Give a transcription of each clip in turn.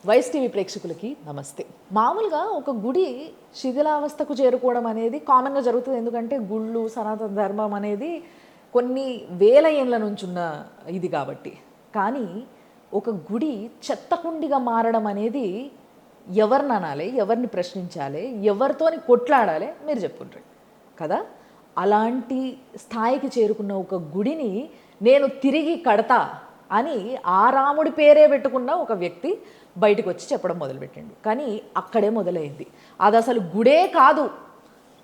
Vice TV ప్రేక్షకులకి నమస్తే. మామూలుగా ఒక గుడి శిథిలావస్థకు చేరుకోవడం అనేది కామన్గా జరుగుతుంది. ఎందుకంటే గుళ్ళు, సనాతన ధర్మం అనేది కొన్ని వేల ఏళ్ళ నుంచి ఉన్న ఇది కాబట్టి. కానీ ఒక గుడి చెత్తకుండిగా మారడం అనేది ఎవరిని అనాలి, ఎవరిని ప్రశ్నించాలి, ఎవరితోని కొట్లాడాలి మీరు చెప్పుండ్రి కదా. అలాంటి స్థాయికి చేరుకున్న ఒక గుడిని నేను తిరిగి కడతా అని ఆ రాముడి పేరే పెట్టుకున్న ఒక వ్యక్తి బయటకు వచ్చి చెప్పడం మొదలుపెట్టిండు. కానీ అక్కడే మొదలైంది. అది అసలు గుడే కాదు,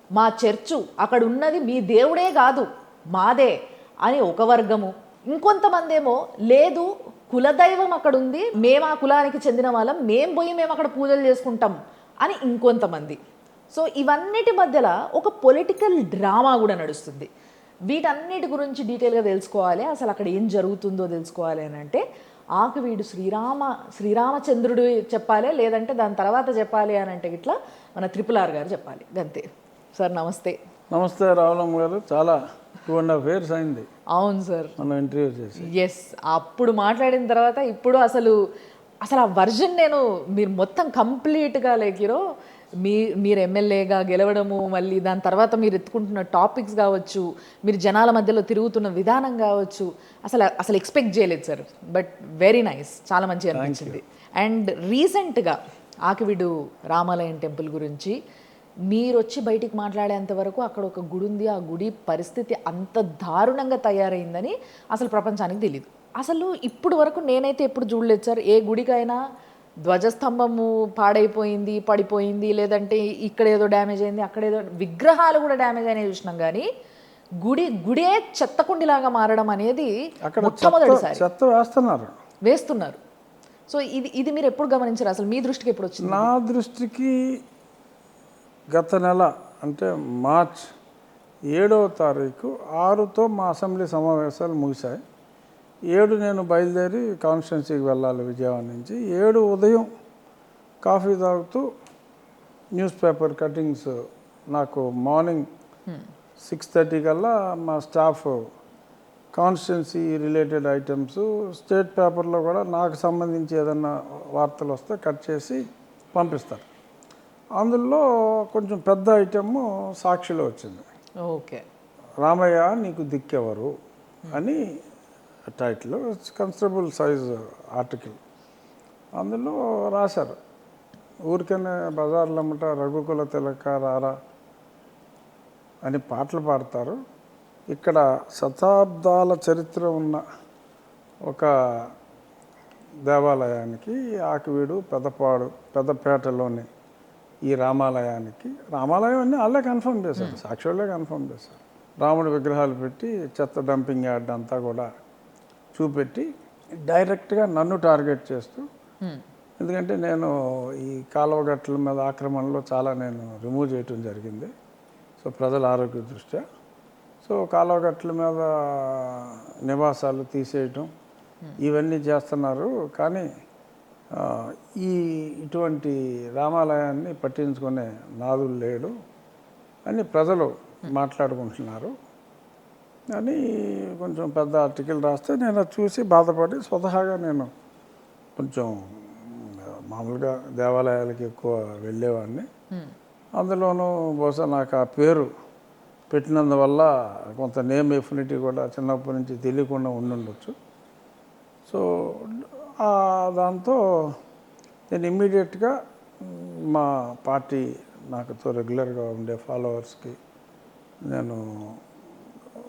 మా చర్చు, అక్కడ ఉన్నది మీ దేవుడే కాదు మాదే అని ఒక వర్గము. ఇంకొంతమంది ఏమో లేదు కులదైవం అక్కడ ఉంది, మేము ఆ కులానికి చెందిన వాళ్ళం, మేము పోయి మేము అక్కడ పూజలు చేసుకుంటాం అని ఇంకొంతమంది. సో ఇవన్నిటి మధ్యలో ఒక పొలిటికల్ డ్రామా కూడా నడుస్తుంది. వీటన్నిటి గురించి డీటెయిల్గా తెలుసుకోవాలి, అసలు అక్కడ ఏం జరుగుతుందో తెలుసుకోవాలి అని అంటే ఆకువీడు శ్రీరామచంద్రుడు చెప్పాలి, లేదంటే దాని తర్వాత చెప్పాలి అని అంటే ఇట్లా మన RRR గారు చెప్పాలి. అంతే సార్. నమస్తే. నమస్తే రావులమ్మ గారు. చాలా 2.5 years అయింది. అవును సార్, మనం ఇంటర్వ్యూ చేసి. ఎస్, అప్పుడు మాట్లాడిన తర్వాత ఇప్పుడు అసలు ఆ వర్జన్ నేను మీరు మొత్తం కంప్లీట్గా లేకిరో మీరు ఎమ్మెల్యేగా గెలవడము, మళ్ళీ దాని తర్వాత మీరు ఎత్తుకుంటున్న టాపిక్స్ కావచ్చు, మీరు జనాల మధ్యలో తిరుగుతున్న విధానం కావచ్చు, అసలు ఎక్స్పెక్ట్ చేయలేదు సార్. బట్ వెరీ నైస్, చాలా మంచిగా అనిపించింది. అండ్ రీసెంట్గా ఆకివీడు రామాలయం టెంపుల్ గురించి మీరు వచ్చి బయటికి మాట్లాడేంత వరకు అక్కడ ఒక గుడి ఉంది, ఆ గుడి పరిస్థితి అంత దారుణంగా తయారైందని అసలు ప్రపంచానికి తెలియదు. అసలు ఇప్పుడు వరకు నేనైతే ఎప్పుడు చూడలేదు సార్. ఏ గుడికైనా ధ్వజస్తంభము పాడైపోయింది, పడిపోయింది, లేదంటే ఇక్కడ ఏదో డ్యామేజ్ అయింది, అక్కడ ఏదో విగ్రహాలు కూడా డ్యామేజ్ అయినాయి చూసినాం. కానీ గుడే చెత్తకుండిలాగా మారడం అనేది మొట్టమొదటిసారి వేస్తున్నారు. సో ఇది మీరు ఎప్పుడు గమనించారు? అసలు మీ దృష్టికి ఎప్పుడు వచ్చింది? నా దృష్టికి గత నెల అంటే మార్చ్ 7వ తారీఖు 6తో మా అసెంబ్లీ సమావేశాలు ముగిశాయి. 7 నేను బయలుదేరి కాన్స్టిట్యున్సీకి వెళ్ళాలి విజయవాడ నుంచి. 7 ఉదయం కాఫీ తాగుతూ న్యూస్ పేపర్ కటింగ్స్ నాకు మార్నింగ్ 6:30 కల్లా మా staff constituency related items state పేపర్లో కూడా నాకు సంబంధించి ఏదన్నా వార్తలు వస్తే కట్ చేసి పంపిస్తారు. అందులో కొంచెం పెద్ద ఐటమ్ సాక్షిలో వచ్చింది. ఓకే, రామయ్య నీకు దిక్కెవరు అని టైటిల్, కన్సిడరబుల్ సైజ్ ఆర్టికల్. అందులో రాశారు, ఊరికనే బజార్లమ్మట రఘుకుల తిలక రారా అని పాటలు పాడతారు, ఇక్కడ శతాబ్దాల చరిత్ర ఉన్న ఒక దేవాలయానికి ఆకివీడు పెద్దపేటలోని ఈ రామాలయం అన్నీ వాళ్ళే కన్ఫర్మ్ చేశారు, సాక్షి వాళ్ళే కన్ఫర్మ్ చేశారు. రాముడి విగ్రహాలు పెట్టి చెత్త డంపింగ్ యార్డ్ అంతా కూడా చూపెట్టి డైరెక్ట్గా నన్ను టార్గెట్ చేస్తూ, ఎందుకంటే నేను ఈ కాలువగట్ల మీద ఆక్రమణలో చాలా నేను రిమూవ్ చేయటం జరిగింది. సో ప్రజల ఆరోగ్య దృష్ట్యా. సో కాలువగట్ల మీద నివాసాలు తీసేయటం ఇవన్నీ చేస్తున్నారు. కానీ ఇటువంటి రామాలయాన్ని పట్టించుకునే నాదులు లేడు అని ప్రజలు మాట్లాడుకుంటున్నారు అని కొంచెం పెద్ద ఆర్టికల్ రాస్తే నేను చూసి బాధపడి స్వతహాగా నేను కొంచెం మామూలుగా దేవాలయాలకి ఎక్కువ వెళ్ళేవాడిని. అందులోనూ బహుశా నాకు ఆ పేరు పెట్టినందువల్ల కొంత నేమ్ ఎఫినిటీ కూడా చిన్నప్పటి నుంచి తెలియకుండా ఉండుండొచ్చు. సో దాంతో నేను ఇమ్మీడియట్గా మా పార్టీ నాకుతో రెగ్యులర్గా ఉండే ఫాలోవర్స్కి నేను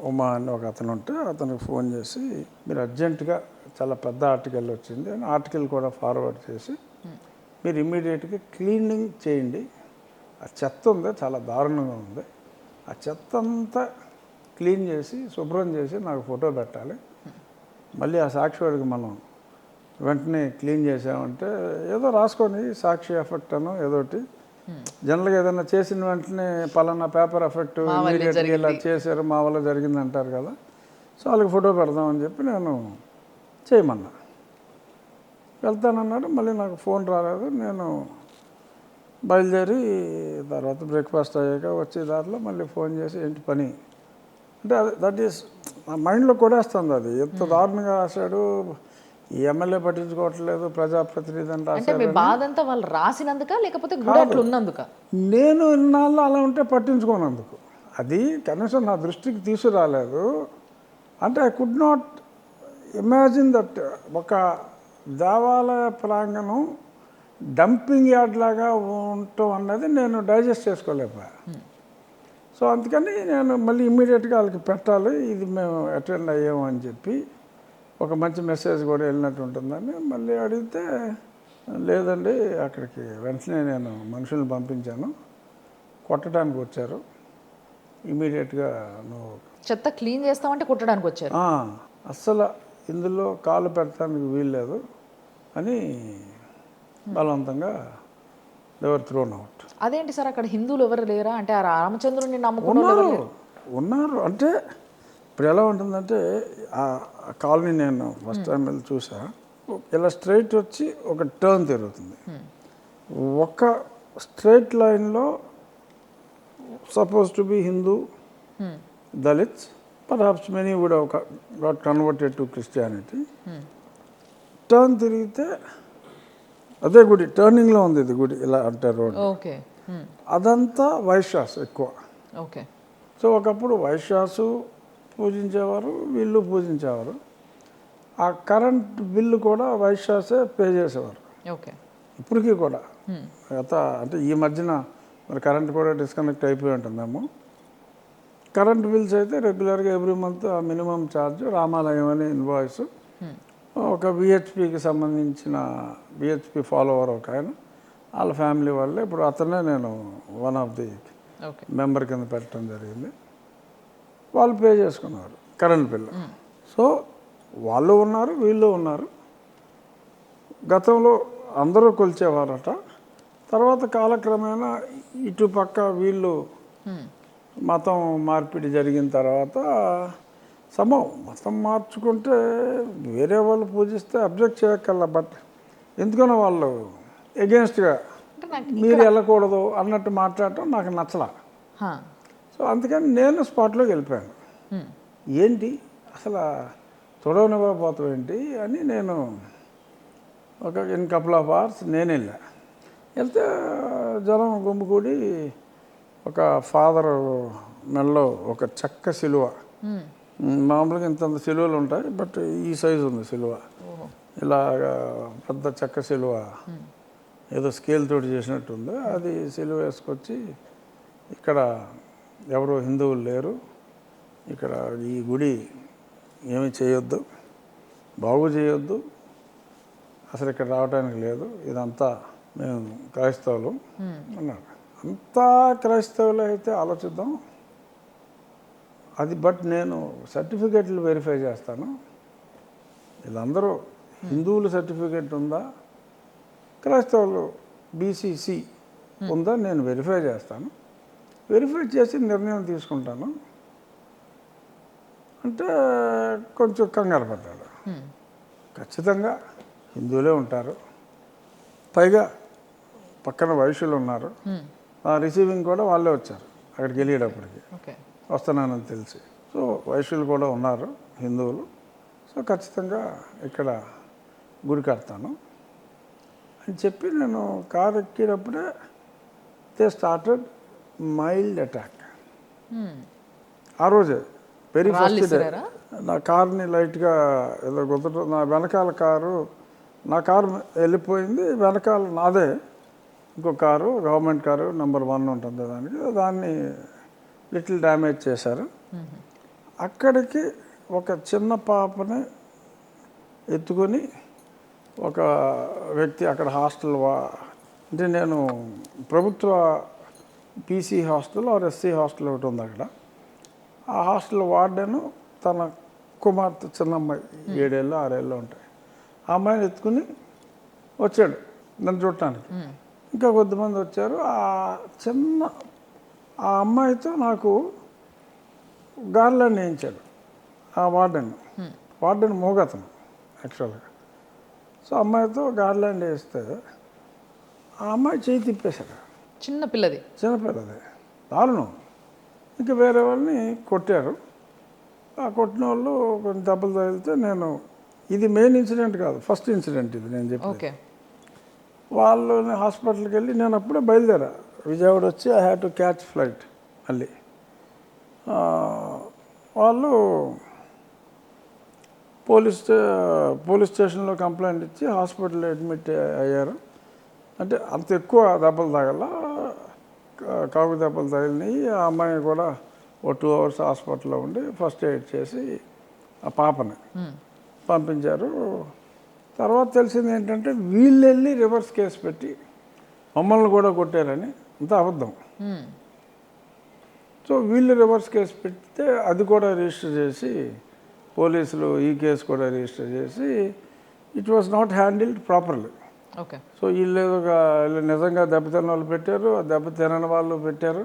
ఉమా అని ఒక అతను ఉంటే అతనికి ఫోన్ చేసి మీరు అర్జెంటుగా చాలా పెద్ద ఆర్టికల్ వచ్చింది అని ఆర్టికల్ కూడా ఫార్వర్డ్ చేసి మీరు ఇమ్మీడియట్గా క్లీనింగ్ చేయండి, ఆ చెత్త ఉంది చాలా దారుణంగా ఉంది, ఆ చెత్త అంతా క్లీన్ చేసి శుభ్రం చేసి నాకు ఫోటో పెట్టాలి, మళ్ళీ ఆ సాక్షి వాడికి మనం వెంటనే క్లీన్ చేసామంటే ఏదో రాసుకొని సాక్షి ఎఫెక్ట్ అనో ఏదోటి జనరల్గా ఏదైనా చేసిన వెంటనే పలానా పేపర్ ఎఫెక్ట్ ఇమీడియట్గా ఇలా చేశారు మా వల్ల జరిగింది అంటారు కదా. సో వాళ్ళకి ఫోటో పెడదామని చెప్పి నేను చేయమన్నా. వెళ్తానన్నాడు, మళ్ళీ నాకు ఫోన్ రాలేదు. నేను బయలుదేరి తర్వాత బ్రేక్ఫాస్ట్ అయ్యాక వచ్చే దారిలో మళ్ళీ ఫోన్ చేసి ఏంటి పని అంటే దట్ ఈస్ నా మైండ్లో కూడా వస్తుంది. అది ఎంత దారుణంగా రాశాడు, ఈ ఎమ్మెల్యే పట్టించుకోవట్లేదు, ప్రజాప్రతినిధి అని అంటే మీ రాశారు. బాధ అంతా వాళ్ళు రాసినందుక లేకపోతే గుడి అట్లా ఉన్నందుక? నేను ఇన్నాళ్ళు అలా ఉంటే పట్టించుకోనందుకు. అది కనీసం నా దృష్టికి తీసుకురాలేదు. అంటే I could not imagine that ఒక దేవాలయ ప్రాంగణం డంపింగ్ యార్డ్ లాగా ఉండటం అన్నది నేను డైజెస్ట్ చేసుకోలేకపోయా. సో అందుకని నేను మళ్ళీ ఇమ్మీడియట్గా వాళ్ళకి పెట్టాలి, ఇది మేము అటెండ్ అయ్యాము అని చెప్పి ఒక మంచి మెసేజ్ కూడా వెళ్ళినట్టు ఉంటుందని మళ్ళీ అడిగితే, లేదండి అక్కడికి వెంటనే నేను మనుషుల్ని పంపించాను, కొట్టడానికి వచ్చారు, ఇమ్మీడియట్గా నువ్వు చెత్త క్లీన్ చేస్తామంటే కుట్టడానికి వచ్చారు. అస్సలు ఇందులో కాలు పెట్టడానికి వీల్లేదు అని బలవంతంగా దేవర్ థ్రోన్ అవుట్. అదేంటి సార్, అక్కడ హిందువులు ఎవరు లేరా? అంటే ఆ రామచంద్రుడిని నమ్ముకున్న వాళ్ళు ఎవరు లేరు? ఉన్నారు. అంటే ఇప్పుడు ఎలా ఉంటుందంటే ఆ కాలనీ నేను ఫస్ట్ టైం వెళ్ళి చూసా, ఇలా స్ట్రైట్ వచ్చి ఒక టర్న్ తిరుగుతుంది. ఒక స్ట్రైట్ లైన్లో suppose to be Hindu, Dalits, perhaps many would have got converted to Christianity. Turn తిరిగితే అదే గుడి, టర్నింగ్లో ఉంది ఇది గుడి, ఇలా అంటే రోడ్. ఓకే. అదంతా వైశ్యాస్ ఎక్కువ. ఓకే. సో ఒకప్పుడు వైశ్యాసు పూజించేవారు, వీళ్ళు పూజించేవారు. ఆ కరెంట్ బిల్లు కూడా వైశ్యాసే పే చేసేవారు. ఓకే. ఇప్పటికీ కూడా గత అంటే ఈ మధ్యన మరి కరెంట్ కూడా డిస్కనెక్ట్ అయిపోయి ఉంటుందేమో. కరెంట్ బిల్స్ అయితే రెగ్యులర్గా ఎవ్రీ మంత్ ఆ మినిమం ఛార్జ్ రామాలయం అనే ఇన్వాయిస్ ఒక విహెచ్పికి సంబంధించిన విహెచ్పి ఫాలోవర్ ఒక ఆయన, వాళ్ళ ఫ్యామిలీ వాళ్ళే, ఇప్పుడు అతనే నేను వన్ ఆఫ్ ది మెంబర్ కింద పెట్టడం జరిగింది. వాళ్ళు పే చేసుకున్నారు కరెంట్ బిల్లు. సో వాళ్ళు ఉన్నారు, వీళ్ళు ఉన్నారు. గతంలో అందరూ కొలిచేవారట. తర్వాత కాలక్రమేణా ఇటుపక్క వీళ్ళు మతం మార్పిడి జరిగిన తర్వాత మతం మార్చుకుంటే వేరే వాళ్ళు పూజిస్తే అబ్జెక్ట్ చేయక్కర్లా, బట్ ఎందుకనో వాళ్ళు ఎగెన్స్ట్గా మీరు వెళ్ళకూడదు అన్నట్టు మాట్లాడటం నాకు నచ్చలా. సో అందుకని నేను స్పాట్లోకి వెళ్ళిపోయాను. ఏంటి అసలు తొడవనివ్వకపోతాం ఏంటి అని నేను ఒక ఇన్ కపుల్ ఆఫ్ అవర్స్ నేను వెళ్తే జనం గుమ్మికూడి ఒక ఫాదర్ మెడలో ఒక చెక్క సిలువ, మామూలుగా ఇంత సిలువలు ఉంటాయి, బట్ ఈ సైజు ఉంది సిలువ, ఇలాగా పెద్ద చెక్క సిలువ, ఏదో స్కేల్ తోటి చేసినట్టుంది. అది సిలువ వేసుకొచ్చి, ఇక్కడ ఎవరు హిందువులు లేరు, ఇక్కడ ఈ గుడి ఏమీ చేయొద్దు, బాగు చేయొద్దు, అసలు ఇక్కడ రావడానికి లేదు, ఇదంతా మేము క్రైస్తవులు అన్నాడు. అంతా క్రైస్తవులు అయితే ఆలోచిద్దాం అది, బట్ నేను సర్టిఫికెట్లు వెరిఫై చేస్తాను, వీళ్ళందరూ హిందువులు సర్టిఫికెట్ ఉందా, క్రైస్తవులు బీసీసీ ఉందా నేను వెరిఫై చేస్తాను, వెరిఫై చేసి నిర్ణయం తీసుకుంటాను అంటే కొంచెం కంగారు పడ్డాడు. ఖచ్చితంగా హిందువులే ఉంటారు, పైగా పక్కన వైశ్యులు ఉన్నారు, రిసీవింగ్ కూడా వాళ్ళే వచ్చారు అక్కడికి వెళ్ళేటప్పటికి, వస్తున్నానని తెలిసి. సో వైశ్యులు కూడా ఉన్నారు, హిందువులు. సో ఖచ్చితంగా ఇక్కడ గుడి కడతాను అని చెప్పి నేను కారు ఎక్కేటప్పుడే దే స్టార్టెడ్ మైల్డ్ అటాక్. ఆ రోజే వెరీ ఫస్ట్ డే నా కార్ని లైట్గా ఏదో గుద్దటం, నా వెనకాల కారు, నా కారు వెళ్ళిపోయింది, వెనకాల నాదే ఇంకో కారు, గవర్నమెంట్ కారు నెంబర్ 1 ఉంటుంది దానికి, దాన్ని లిటిల్ డ్యామేజ్ చేశారు. అక్కడికి ఒక చిన్న పాపని ఎత్తుకొని ఒక వ్యక్తి అక్కడ హాస్టల్ అంటే నేను ప్రభుత్వ PC hostel or SC hostel ఒకటి ఉంది అక్కడ, ఆ హాస్టల్ వార్డెను తన కుమార్తె చిన్నమ్మాయి 7 ఏళ్ళు 6 ఏళ్ళు ఉంటాయి, ఆ అమ్మాయిని ఎత్తుకుని వచ్చాడు నన్ను చూడటానికి. ఇంకా కొద్దిమంది వచ్చారు. ఆ అమ్మాయితో నాకు గార్లాండ్ వేయించాడు ఆ వార్డెన్ మోగతను యాక్చువల్గా. సో అమ్మాయితో గార్లాండ్ వేస్తే ఆ అమ్మాయి చేయి తిప్పేశాడు. చిన్నపిల్లది దారుణం. ఇంకా వేరే వాళ్ళని కొట్టారు. ఆ కొట్టిన వాళ్ళు కొంచెం దెబ్బలు తగిలితే నేను ఇది మెయిన్ ఇన్సిడెంట్ కాదు, ఫస్ట్ ఇన్సిడెంట్ ఇది నేను చెప్పి. ఓకే. వాళ్ళు హాస్పిటల్కి వెళ్ళి నేను అప్పుడే బయలుదేరా, విజయవాడ వచ్చి I had to catch flight మళ్ళీ. వాళ్ళు పోలీస్ స్టేషన్లో కంప్లైంట్ ఇచ్చి హాస్పిటల్లో అడ్మిట్ అయ్యారు. అంటే అంత ఎక్కువ దెబ్బలు తగల, కాకు దెబ్బలు తగిలినాయి. ఆ అమ్మాయి కూడా ఓ 2 hours హాస్పిటల్లో ఉండి ఫస్ట్ ఎయిడ్ చేసి ఆ పాపని పంపించారు. తర్వాత తెలిసింది ఏంటంటే వీళ్ళు వెళ్ళి రివర్స్ కేసు పెట్టి మమ్మల్ని కూడా కొట్టారని, అంత అబద్ధం. సో వీళ్ళు రివర్స్ కేసు పెడితే అది కూడా రిజిస్టర్ చేసి పోలీసులు ఈ కేసు కూడా రిజిస్టర్ చేసి it was not handled properly. Okay. So వీళ్ళు నిజంగా దెబ్బతిన్న వాళ్ళు పెట్టారు, దెబ్బతినని వాళ్ళు పెట్టారు.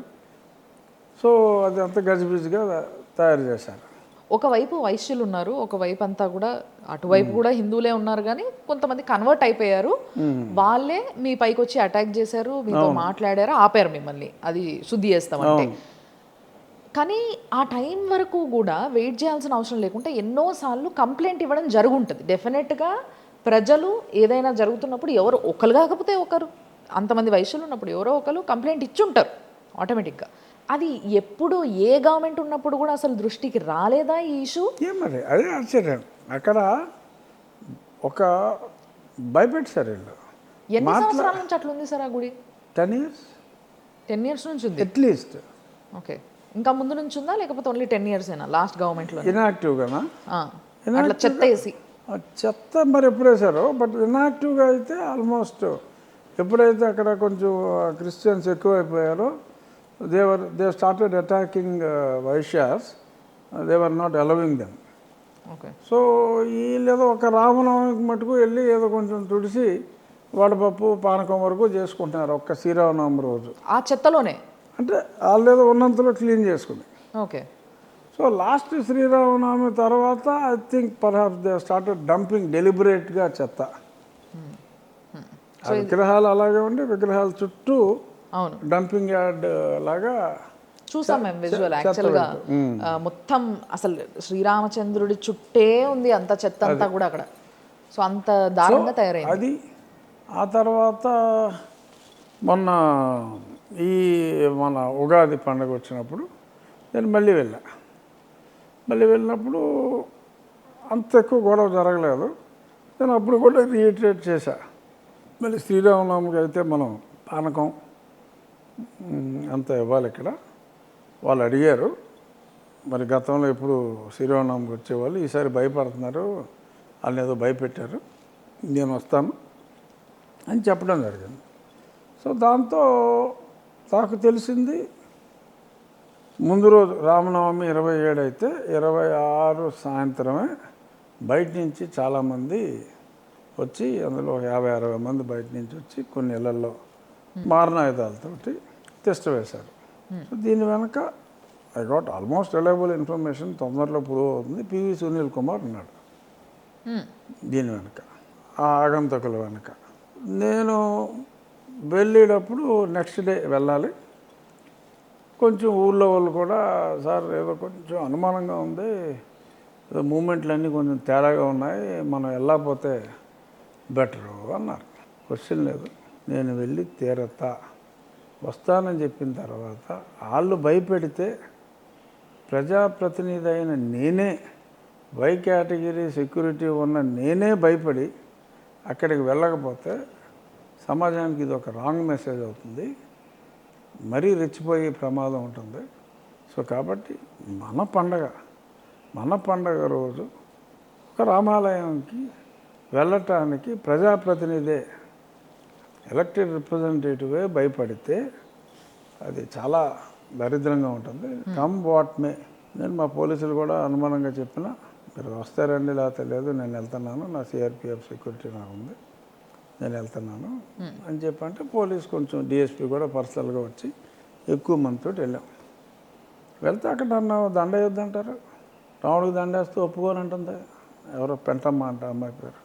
సో అది అంత గజిబిజిగా తయారు చేశారు. ఒకవైపు వైశ్యులు ఉన్నారు, ఒకవైపు అంతా కూడా అటువైపు కూడా హిందువులే ఉన్నారు, కానీ కొంతమంది కన్వర్ట్ అయిపోయారు. వాళ్ళే మీ పైకి వచ్చి అటాక్ చేశారు, మీతో మాట్లాడారు, ఆపారు మిమ్మల్ని, అది శుద్ధి చేస్తామంటే. కానీ ఆ టైం వరకు కూడా వెయిట్ చేయాల్సిన అవసరం లేకుండా ఎన్నోసార్లు కంప్లైంట్ ఇవ్వడం జరుగుంటుంది. డెఫినెట్గా ప్రజలు ఏదైనా జరుగుతున్నప్పుడు ఎవరు ఒకరు కాకపోతే ఒకరు, అంతమంది వైశ్యులు ఉన్నప్పుడు ఎవరో ఒకరు కంప్లైంట్ ఇచ్చుంటారు ఆటోమేటిక్గా. అది ఎప్పుడు ఏ గవర్నమెంట్ ఉన్నప్పుడు కూడా అసలు దృష్టికి రాలేదా ఈ ఇష్యూ? మరి అదే ఆశ్చర్యం. అక్కడ ఒక భయపెట్టారు వీళ్ళు. ఎన్ని సంవత్సరాల నుంచి అట్లా ఉంది సార్ ఆ గుడి? 10 years. 10 years నుంచి ఉంది అట్లీస్ట్. ఓకే. ఇంకా ముందు నుంచి ఉందా, లేకపోతే ఓన్లీ 10 years ఏనా లాస్ట్ గవర్నమెంట్లో? ఇన్యాక్టివ్గానా? అట్లా చెత్త వేసి చెత్త మరి ఎప్పుడు వేశారో, బట్ ఇన్యాక్టివ్గా అయితే ఆల్మోస్ట్ ఎప్పుడైతే అక్కడ కొంచెం క్రిస్టియన్స్ ఎక్కువైపోయారో they started attacking Vaishyas, they were not allowing them. Okay. So వీళ్ళేదో ఒక రామనవమికి మటుకు వెళ్ళి ఏదో కొంచెం తుడిసి వడపప్పు పానకం వరకు చేసుకుంటున్నారు ఒక్క శ్రీరామనవమి రోజు. ఆ చెత్తలోనే అంటే వాళ్ళు ఏదో ఉన్నంతలో క్లీన్ చేసుకుని. ఓకే. సో లాస్ట్ శ్రీరామనవమి తర్వాత I think perhaps they started dumping డెలిబరేట్గా చెత్త. ఆ విగ్రహాలు అలాగే ఉండి విగ్రహాల చుట్టూ అవును డంపింగ్ యార్డ్ లాగా చూసాం మేము విజువల్. యాక్చువల్గా మొత్తం అసలు శ్రీరామచంద్రుడి చుట్టే ఉంది అంత చెత్త అంతా కూడా అక్కడ. సో అంత దారుణంగా తయారైంది అది. ఆ తర్వాత మొన్న మన ఉగాది పండుగ వచ్చినప్పుడు నేను మళ్ళీ వెళ్ళినప్పుడు అంత ఎక్కువ గొడవ జరగలేదు. నేను అప్పుడు కూడా రీఇటరేట్ చేశా, మళ్ళీ శ్రీరామనవమికి అయితే మనం పానకం అంత ఇవ్వాలి ఇక్కడ. వాళ్ళు అడిగారు, మరి గతంలో ఎప్పుడు శ్రీరామనవమికి వచ్చేవాళ్ళు, ఈసారి భయపడుతున్నారు, వాళ్ళని ఏదో భయపెట్టారు, నేను వస్తాను అని చెప్పడం జరిగింది. సో దాంతో నాకు తెలిసింది ముందు రోజు రామనవమి 27 అయితే 26 సాయంత్రమే బయట నుంచి చాలామంది వచ్చి, అందులో 50-60 మంది బయట నుంచి వచ్చి కొన్ని ఇళ్లలో మారణాయుధాలతోటి టెస్ట్ వేశారు. సో దీని వెనక I got almost reliable information, తొందరలో ప్రూవ్ అవుతుంది. పివి సునీల్ కుమార్ ఉన్నాడు దీని వెనక, ఆ ఆగంతకుల వెనక. నేను వెళ్ళేటప్పుడు నెక్స్ట్ డే వెళ్ళాలి. కొంచెం ఊళ్ళో వాళ్ళు కూడా సార్ ఏదో కొంచెం అనుమానంగా ఉంది, ఏదో మూమెంట్లు అన్నీ కొంచెం తేడాగా ఉన్నాయి, మనం వెళ్ళకపోతే బెటరు అన్నారు. క్వశ్చన్ లేదు, నేను వెళ్ళి తీరతా వస్తానని చెప్పిన తర్వాత వాళ్ళు భయపెడితే ప్రజాప్రతినిధి అయిన నేనే, వై కేటగిరీ సెక్యూరిటీ ఉన్న నేనే భయపడి అక్కడికి వెళ్ళకపోతే సమాజానికి ఇది ఒక రాంగ్ మెసేజ్ అవుతుంది, మరీ రెచ్చిపోయే ప్రమాదం ఉంటుంది. సో కాబట్టి మన పండగ రోజు ఒక రామాలయంకి వెళ్ళటానికి ప్రజాప్రతినిధే, ఎలక్టెడ్ రిప్రజెంటేటివే భయపడితే అది చాలా దరిద్రంగా ఉంటుంది. Come what may. నేను మా పోలీసులు కూడా అనుమానంగా చెప్పిన, మీరు వస్తారండి లేకపోతే లేదు, నేను వెళ్తున్నాను, నా సిఆర్పిఎఫ్ సెక్యూరిటీ నాకు ఉంది, నేను వెళ్తున్నాను అని చెప్పంటే పోలీస్ కొంచెం డిఎస్పీ కూడా పర్సనల్గా వచ్చి ఎక్కువ మందితో వెళ్ళాం. వెళ్తే అక్కడ నన్ను దండ వేయొద్దంటారు, రాముడికి దండేస్తూ ఒప్పుకోనంటుంది, ఎవరో పెంటమ్మ అంట అమ్మాయి పేరు.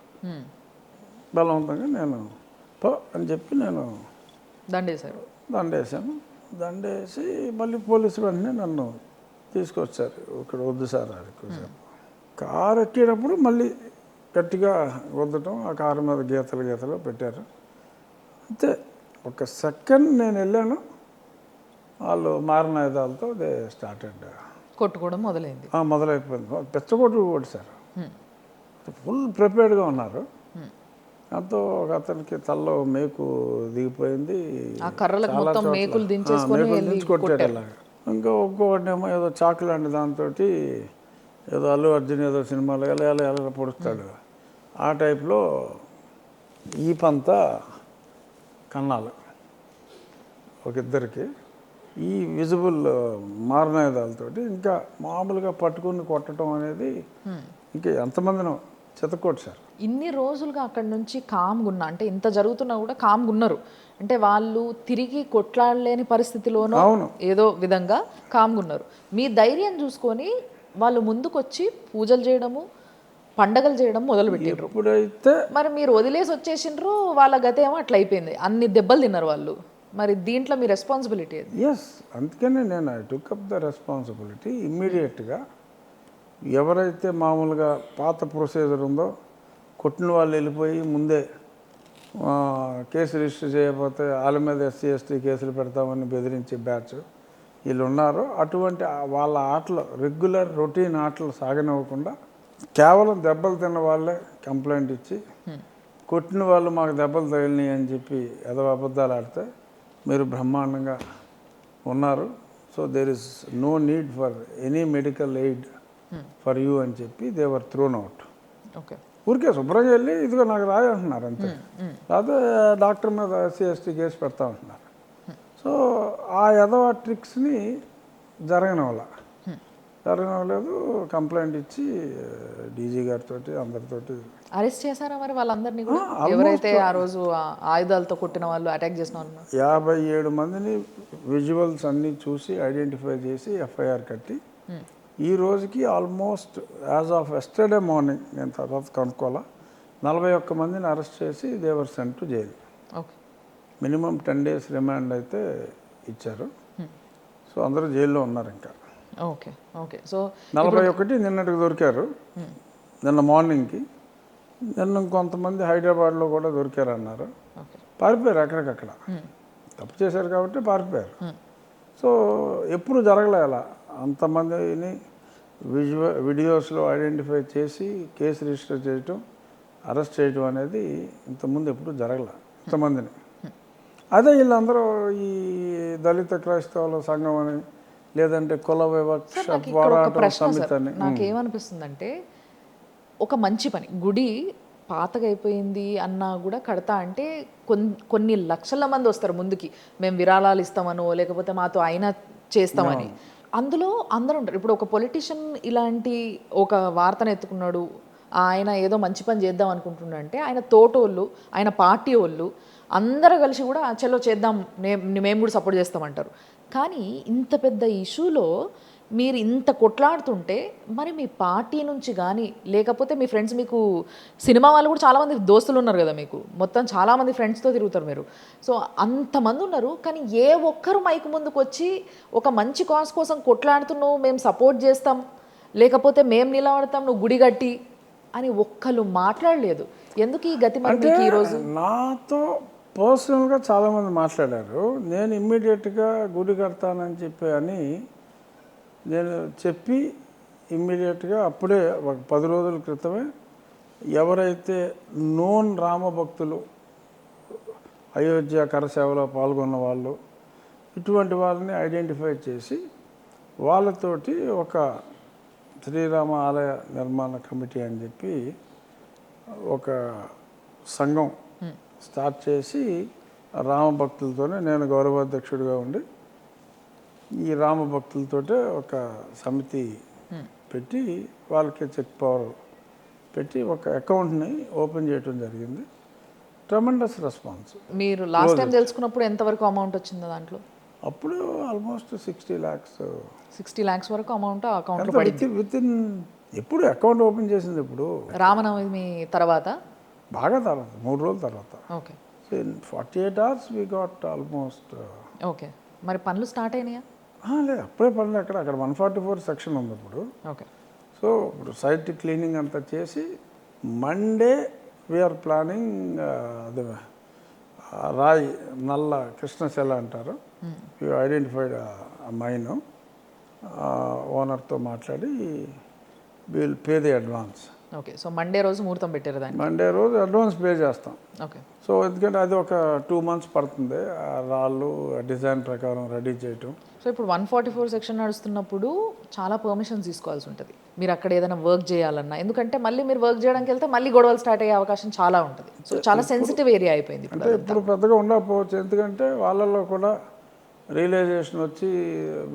బలవంతంగా నేను పో అని చెప్పి నేను దండేశాను. దండేసి మళ్ళీ పోలీసులు వెంటనే నన్ను తీసుకొచ్చారు. ఇక్కడ వద్దు సార్ అది ఎక్కువసేపు. కారు ఎక్కేటప్పుడు మళ్ళీ గట్టిగా వద్దటం, ఆ కారు మీద గీతలు పెట్టారు. అంతే, ఒక సెకండ్ నేను వెళ్ళాను, వాళ్ళు మారిన ఆయుధాలతో దే స్టార్టెడ్ కొట్టుకోవడం మొదలైంది. మొదలైపోయింది. పెచ్చగొట్టు కొట్టేశారు. ఫుల్ ప్రిపేర్డ్గా ఉన్నారు. దాంతో ఒక అతనికి తలలో మేకు దిగిపోయింది. ఆ కర్రలకు చాలా మొత్తం చోట్ల మేకులు దించేసుకొని మేకులు వెళ్ళి దించి కొట్టాడు కొట్టారు. అలాగా. ఇంకా ఒక్కొక్కటేమో ఏదో చాకు లాంటి దాంతో ఏదో అల్లు అర్జున్ ఏదో సినిమాలో ఎలా పొడుస్తాడు, ఆ టైప్లో ఈ పంత కన్నాలు ఒక ఇద్దరికి ఈ విజిబుల్ మారణాయుధాలతోటి. ఇంకా మామూలుగా పట్టుకుని కొట్టడం అనేది ఇంకా ఎంతమందినో చితకొట్టారు. ఇన్ని రోజులుగా అక్కడి నుంచి కామ్గా ఉన్నా, అంటే ఇంత జరుగుతున్నా కూడా కామ్గా ఉన్నారు. అంటే వాళ్ళు తిరిగి కొట్లాడలేని పరిస్థితిలోనో అవును. ఏదో విధంగా కామ్గా ఉన్నారు. మీ ధైర్యం చూసుకొని వాళ్ళు ముందుకొచ్చి పూజలు చేయడము, పండగలు చేయడం మొదలుపెట్టారు. ఎప్పుడైతే మరి మీరు వదిలేసి వచ్చేసిండ్రు, వాళ్ళ గత ఏమో అట్లా అయిపోయింది. అన్ని దెబ్బలు తిన్నారు వాళ్ళు. మరి దీంట్లో మీ రెస్పాన్సిబిలిటీ ఏది? ఎస్, అందుకనే నేను I took up the responsibility. ఇమ్మీడియట్గా ఎవరైతే మామూలుగా పాత ప్రొసీజర్ ఉందో, కొట్టిన వాళ్ళు వెళ్ళిపోయి ముందే కేసు రిజిస్టర్ చేయకపోతే వాళ్ళ మీద ఎస్సీ ఎస్టీ కేసులు పెడతామని బెదిరించే బ్యాచ్ వీళ్ళు ఉన్నారో, అటువంటి వాళ్ళ ఆటలు, రెగ్యులర్ రొటీన్ ఆటలు సాగనివ్వకుండా కేవలం దెబ్బలు తిన్న వాళ్ళే కంప్లైంట్ ఇచ్చి, కొట్టిన వాళ్ళు మాకు దెబ్బలు తగిలినాయి అని చెప్పి ఏదో అబద్ధాలు ఆడితే మీరు బ్రహ్మాండంగా ఉన్నారు, so there is no need for any medical aid for you అని చెప్పి they were thrown out. Okay, ఊరికే శుభ్రంగా వెళ్ళి ఇదిగో నాకు రాయి అంటున్నారు అంతే. లేకపోతే డాక్టర్ మీద ఎస్సీ ఎస్టీ కేసు పెడతా ఉంటున్నారు. సో ఆ ఎదవ ట్రిక్స్ని జరగనవ్వలేదు. కంప్లైంట్ ఇచ్చి డీజీ గారితో అందరితోటి అరెస్ట్ చేశారా మరి వాళ్ళందరినీ కూడా? ఎవరైతే ఆ రోజు ఆయుధాలతో కొట్టిన వాళ్ళు, అటాక్ చేసిన వాళ్ళు? 57 మందిని విజువల్స్ అన్నీ చూసి ఐడెంటిఫై చేసి ఎఫ్ఐఆర్ కట్టి ఈ రోజుకి almost as of yesterday morning, నేను తర్వాత కనుక్కోవాలా, 41 మందిని అరెస్ట్ చేసి they were sent to jail. Okay, minimum 10 days remand అయితే ఇచ్చారు. సో అందరూ జైల్లో ఉన్నారు ఇంకా. Okay okay. సో 41 నిన్నటికి దొరికారు, నిన్న మార్నింగ్కి. నిన్న కొంతమంది హైదరాబాద్లో కూడా దొరికారు అన్నారు. పారిపోయారు ఎక్కడికక్కడ, తప్పు చేశారు కాబట్టి పారిపోయారు. సో ఎప్పుడు జరగలే అలా అంతమందిని వీడియోస్లో ఐడెంటిఫై చేసి కేసు రిజిస్టర్ చేయటం, అరెస్ట్ చేయటం అనేది ఇంతకుముందు ఎప్పుడు జరగలే ఇంతమందిని. అదే వీళ్ళందరూ ఈ దళిత క్రైస్తవుల సంఘం అని, లేదంటే కుల వివక్ష పోరాటం సమితి అని. నాకేమనిపిస్తుందంటే, ఒక మంచి పని, గుడి పాతగా అయిపోయింది అన్నా కూడా కడతా అంటే కొన్ని లక్షల మంది వస్తారు ముందుకి, మేము విరాళాలు ఇస్తామనో లేకపోతే మాతో అయినా చేస్తామని. అందులో అందరూ ఉంటారు. ఇప్పుడు ఒక పొలిటీషియన్ ఇలాంటి ఒక వార్తను ఎత్తుకున్నాడు, ఆయన ఏదో మంచి పని చేద్దాం అనుకుంటున్నాడు అంటే ఆయన తోటోళ్ళు, ఆయన పార్టీ వాళ్ళు అందరూ కలిసి కూడా చలో చేద్దాం, మేము కూడా సపోర్ట్ చేస్తామంటారు. కానీ ఇంత పెద్ద ఇష్యూలో మీరు ఇంత కొట్లాడుతుంటే మరి మీ పార్టీ నుంచి కానీ, లేకపోతే మీ ఫ్రెండ్స్, మీకు సినిమా వాళ్ళు కూడా చాలామంది దోస్తులు ఉన్నారు కదా, మీకు మొత్తం చాలామంది ఫ్రెండ్స్తో తిరుగుతారు మీరు. సో అంతమంది ఉన్నారు, కానీ ఏ ఒక్కరు మైకు ముందుకు వచ్చి ఒక మంచి కాజ్ కోసం కొట్లాడుతున్నావు, మేము సపోర్ట్ చేస్తాం, లేకపోతే మేము నిలబడతాం, నువ్వు గుడి కట్టి అని ఒక్కరు మాట్లాడలేదు. ఎందుకు ఈ గతి మరి మీకు ఈరోజు? నాతో పర్సనల్గా చాలామంది మాట్లాడారు. నేను ఇమ్మీడియట్గా గుడి కడతానని చెప్పి అని నేను చెప్పి ఇమ్మీడియట్గా అప్పుడే ఒక 10 రోజుల క్రితమే ఎవరైతే నోన్ రామభక్తులు, అయోధ్య కరసేవలో పాల్గొన్న వాళ్ళు, ఇటువంటి వాళ్ళని ఐడెంటిఫై చేసి వాళ్ళతోటి ఒక శ్రీరామ ఆలయ నిర్మాణ కమిటీ అని చెప్పి ఒక సంఘం స్టార్ట్ చేసి రామభక్తులతోనే నేను గౌరవాధ్యక్షుడిగా ఉండి ఈ రామభక్తులతోటే ఒక సమితి పెట్టి వాళ్ళకి చెక్ పవర్ పెట్టి ఒక అకౌంట్ని ఓపెన్ చేయడం జరిగింది. Tremendous response. మీరు లాస్ట్ టైం తెలుసుకున్నప్పుడు ఎంతవరకు అమౌంట్ వచ్చిందో దాంట్లో? అప్పుడు ఆల్మోస్ట్ 60 lakhs. 60 lakhs వరకు అమౌంట్ అకౌంట్లో పడింది. వితిన్ ఎప్పుడు అకౌంట్ ఓపెన్ చేసింది ఎప్పుడు? రామనవమి తర్వాత, బాగా తర్వాత 3 రోజుల తర్వాత. Okay. So in 48 hours we got almost. Okay, మరి పనులు స్టార్ట్ అయినాయా? లేదు, అప్పుడే పనులు అక్కడ 144 సెక్షన్ ఉంది ఇప్పుడు. ఓకే. సో ఇప్పుడు సైట్ క్లీనింగ్ అంతా చేసి మండే వీఆర్ ప్లానింగ్ అది రాయి నల్ల కృష్ణశిల అంటారు. యూ ఐడెంటిఫైడ్ మైన్ ఓనర్తో మాట్లాడి will pay the advance. Okay, so Monday రోజు ముహూర్తం పెట్టారు దాన్ని. మండే రోజు అడ్వాన్స్ పే చేస్తాం. ఓకే, సో ఎందుకంటే అది ఒక 2 months పడుతుంది ఆ రాళ్ళు డిజైన్ ప్రకారం రెడీ చేయటం. సో ఇప్పుడు 144 సెక్షన్ నడుస్తున్నప్పుడు చాలా పర్మిషన్స్ తీసుకోవాల్సి ఉంటుంది మీరు అక్కడ ఏదైనా వర్క్ చేయాలన్నా. ఎందుకంటే మళ్ళీ మీరు వర్క్ చేయడానికి వెళ్తే మళ్ళీ గొడవలు స్టార్ట్ అయ్యే అవకాశం చాలా ఉంటుంది. సో చాలా సెన్సిటివ్ ఏరియా అయిపోయింది ఇప్పుడు. అంటే ఇప్పుడు పెద్దగా ఉండకపోవచ్చు, ఎందుకంటే వాళ్ళల్లో కూడా రియలైజేషన్ వచ్చి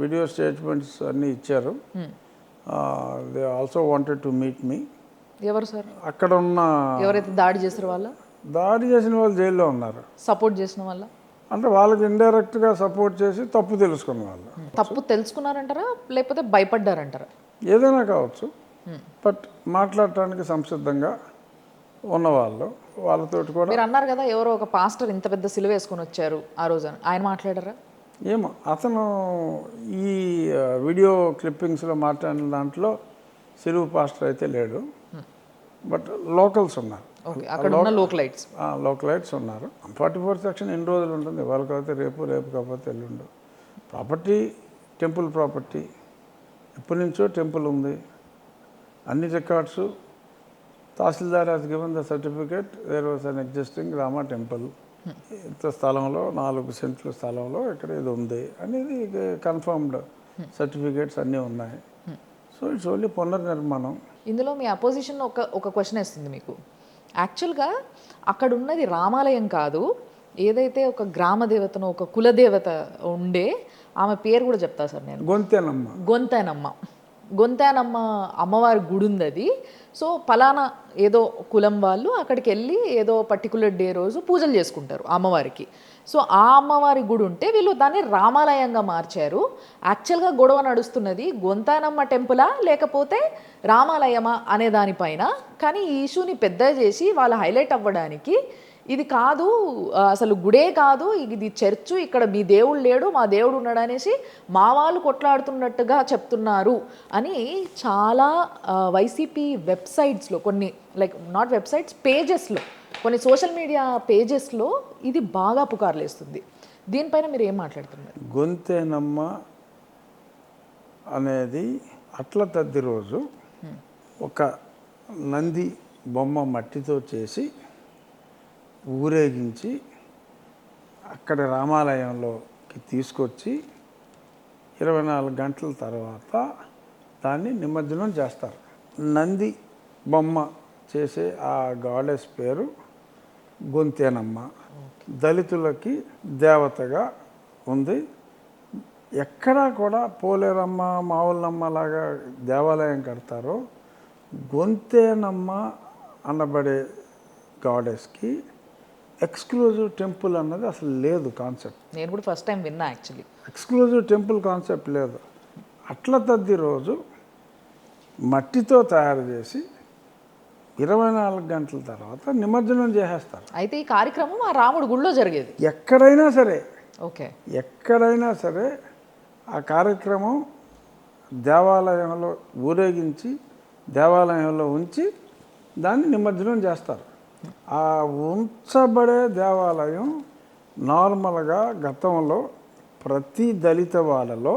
వీడియో స్టేట్మెంట్స్ అన్నీ ఇచ్చారు. They also wanted to meet me. ఎవరు సార్? అక్కడ ఉన్న ఎవరైతే దాడి చేసారో వాళ్ళ? దాడి చేసిన వాళ్ళు జైల్లో ఉన్నారు. సపోర్ట్ చేసిన వాళ్ళ? అంటే వాళ్ళకి ఇండైరెక్ట్గా సపోర్ట్ చేసి తప్పు తెలుసుకున్న వాళ్ళు. తప్పు తెలుసుకున్నారంటారా లేకపోతే భయపడ్డారంటారా? ఏదైనా కావచ్చు, బట్ మాట్లాడటానికి సంసిద్ధంగా ఉన్నవాళ్ళు వాళ్ళతోటి కూడా. మీరు అన్నారు కదా ఎవరో ఒక పాస్టర్ ఇంత పెద్ద సిలువ వేసుకొని వచ్చారు ఆ రోజు, ఆయన మాట్లాడారా? ఏమో అతను ఈ వీడియో క్లిప్పింగ్స్లో మాట్లాడిన దాంట్లో సిలువు పాస్టర్ అయితే లేడు, బట్ లోకల్స్ ఉన్నారు. ఓకే, అక్కడ ఉన్న లోకలైట్స్. లోకలైట్స్ ఉన్నారు. 144 సెక్షన్ ఎన్ని రోజులు ఉంటుంది? వాళ్ళు కాకపోతే రేపు, రేపు కాకపోతే ఎల్లుండు. ప్రాపర్టీ టెంపుల్ ప్రాపర్టీ, ఎప్పటి నుంచో టెంపుల్ ఉంది, అన్ని records. Tahsildar has given the certificate there was an existing Rama temple. ఇంత స్థలంలో 4 సెంట్ల స్థలంలో ఇక్కడ ఇది ఉంది అనేది కన్ఫర్మ్డ్ సర్టిఫికేట్స్ అన్నీ ఉన్నాయి. సో ఇట్స్ ఓన్లీ పునర్నిర్మాణం. ఇందులో మీ అపోజిషన్ ఒక క్వశ్చన్ వేస్తుంది మీకు. యాక్చువల్గా అక్కడ ఉన్నది రామాలయం కాదు, ఏదైతే ఒక గ్రామ దేవతను ఒక కులదేవత ఉండే ఆమె పేరు కూడా చెప్తా సార్ నేను. గొంతేనమ్మ అమ్మవారి గుడి ఉంది అది. సో పలానా ఏదో కులం వాళ్ళు అక్కడికి వెళ్ళి ఏదో పర్టికులర్ డే రోజు పూజలు చేసుకుంటారు అమ్మవారికి. సో ఆ అమ్మవారి గుడి ఉంటే వీళ్ళు దాన్ని రామాలయంగా మార్చారు. యాక్చువల్గా గొడవ నడుస్తున్నది గొంతానమ్మ టెంపులా లేకపోతే రామాలయమా అనే దానిపైన. కానీ ఈ ఇష్యూని పెద్ద చేసి వాళ్ళు హైలైట్ అవ్వడానికి ఇది కాదు అసలు గుడే కాదు, ఇది చర్చు, ఇక్కడ మీ దేవుడు లేడు మా దేవుడు ఉన్నాడు అనేసి మా వాళ్ళు కొట్లాడుతున్నట్టుగా చెప్తున్నారు అని చాలా వైసీపీ వెబ్సైట్స్లో, కొన్ని లైక్ నాట్ వెబ్సైట్స్, పేజెస్లో, కొన్ని సోషల్ మీడియా పేజెస్లో ఇది బాగా పుకార్లేస్తుంది. దీనిపైన మీరు ఏం మాట్లాడుతున్నారు? గొంతేనమ్మ అనేది అట్ల తద్ది రోజు ఒక నంది బొమ్మ మట్టితో చేసి ఊరేగించి అక్కడ రామాలయంలోకి తీసుకొచ్చి 24 గంటల తర్వాత దాన్ని నిమజ్జనం చేస్తారు. నంది బొమ్మ చేసే ఆ గాడెస్ పేరు గొంతేనమ్మ. దళితులకి దేవతగా ఉంది. ఎక్కడా కూడా పోలేరమ్మ మావులమ్మ లాగా దేవాలయం కడతారో గొంతేనమ్మ అనబడే గాడెస్కి ఎక్స్క్లూజివ్ టెంపుల్ అన్నది అసలు లేదు కాన్సెప్ట్. నేను కూడా ఫస్ట్ టైం విన్నా యాక్చువల్లీ. ఎక్స్క్లూజివ్ టెంపుల్ కాన్సెప్ట్ లేదు. అట్ల తద్ది రోజు మట్టితో తయారు చేసి 24 గంటల తర్వాత నిమజ్జనం చేసేస్తారు. అయితే ఈ కార్యక్రమం ఆ రాముడు గుడిలో జరిగేది. ఎక్కడైనా సరే, ఓకే, ఎక్కడైనా సరే ఆ కార్యక్రమం దేవాలయంలో ఊరేగించి దేవాలయంలో ఉంచి దాన్ని నిమజ్జనం చేస్తారు. ఆ ఉంచబడే దేవాలయం నార్మల్గా గతంలో ప్రతి దళిత వాళ్ళలో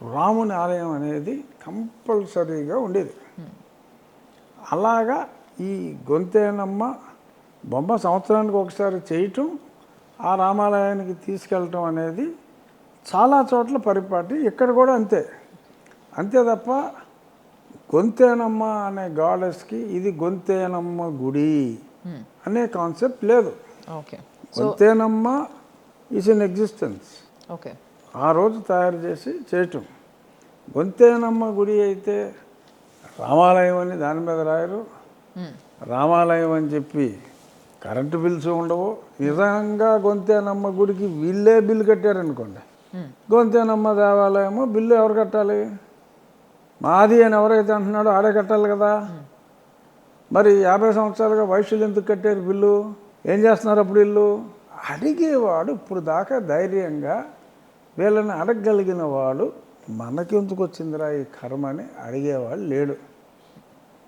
రాముని ఆలయం అనేది కంపల్సరీగా ఉండేది. అలాగా ఈ గొంతేనమ్మ బొమ్మ సంవత్సరానికి ఒకసారి చేయటం, ఆ రామాలయానికి తీసుకెళ్ళటం అనేది చాలా చోట్ల పరిపాటి. ఇక్కడ కూడా అంతే. అంతే తప్ప గొంతేనమ్మ అనే గాడెస్కి ఇది గొంతేనమ్మ గుడి అనే కాన్సెప్ట్ లేదు. Okay, Gontenamma is in existence. Okay, ఆ రోజు తయారు చేసి చేయటం. గొంతేనమ్మ గుడి అయితే రామాలయం అని దాని మీద రాయరు. రామాలయం అని చెప్పి కరెంటు బిల్స్ ఉండవు. నిజంగా గొంతేనమ్మ గుడికి వీళ్ళే బిల్లు కట్టారనుకోండి, గొంతేనమ్మ దేవాలయము బిల్లు ఎవరు కట్టాలి? మాది అని ఎవరైతే అంటున్నాడో ఆడే కట్టాలి కదా. మరి 50 సంవత్సరాలుగా వైశ్యులు ఎందుకు కట్టారు బిల్లు? ఏం చేస్తున్నారు అప్పుడు వీళ్ళు? అడిగేవాడు ఇప్పుడు దాకా ధైర్యంగా వీళ్ళని అడగగలిగిన వాడు మనకెందుకు వచ్చిందిరా ఈ కర్మ అని అడిగేవాడు లేడు.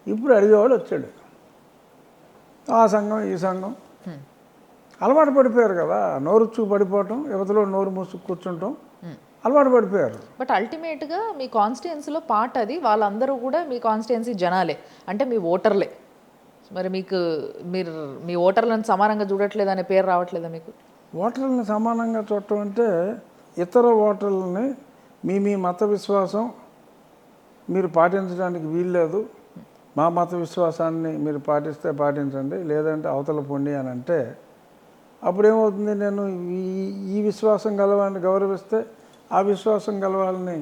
ఇప్పుడు అడిగేవాడు వచ్చాడు. ఆ సంఘం ఈ సంఘం అలవాటు పడిపోయారు కదా, నోరుచ్చు పడిపోవటం, యువతలో నోరు మూసుకు కూర్చుంటాం, అలవాటు పడిపోయారు. బట్ అల్టిమేట్గా మీ కాన్స్టిట్యున్సీలో పార్ట్ అది, వాళ్ళందరూ కూడా మీ కాన్స్టిట్యున్సీ జనాలే, అంటే మీ ఓటర్లే. మరి మీరు మీ ఓటర్లను సమానంగా చూడట్లేదు అనే పేరు రావట్లేదా మీకు? ఓటర్లని సమానంగా చూడటం అంటే ఇతర ఓటర్లని మీ మత విశ్వాసం మీరు పాటించడానికి వీల్లేదు, మా మత విశ్వాసాన్ని మీరు పాటిస్తే పాటించండి, లేదంటే అవతల పొండి అని అంటే అప్పుడేమవుతుంది, నేను ఈ విశ్వాసం గలవాన్ని గౌరవిస్తే ఆ విశ్వాసం గలవాళ్ళని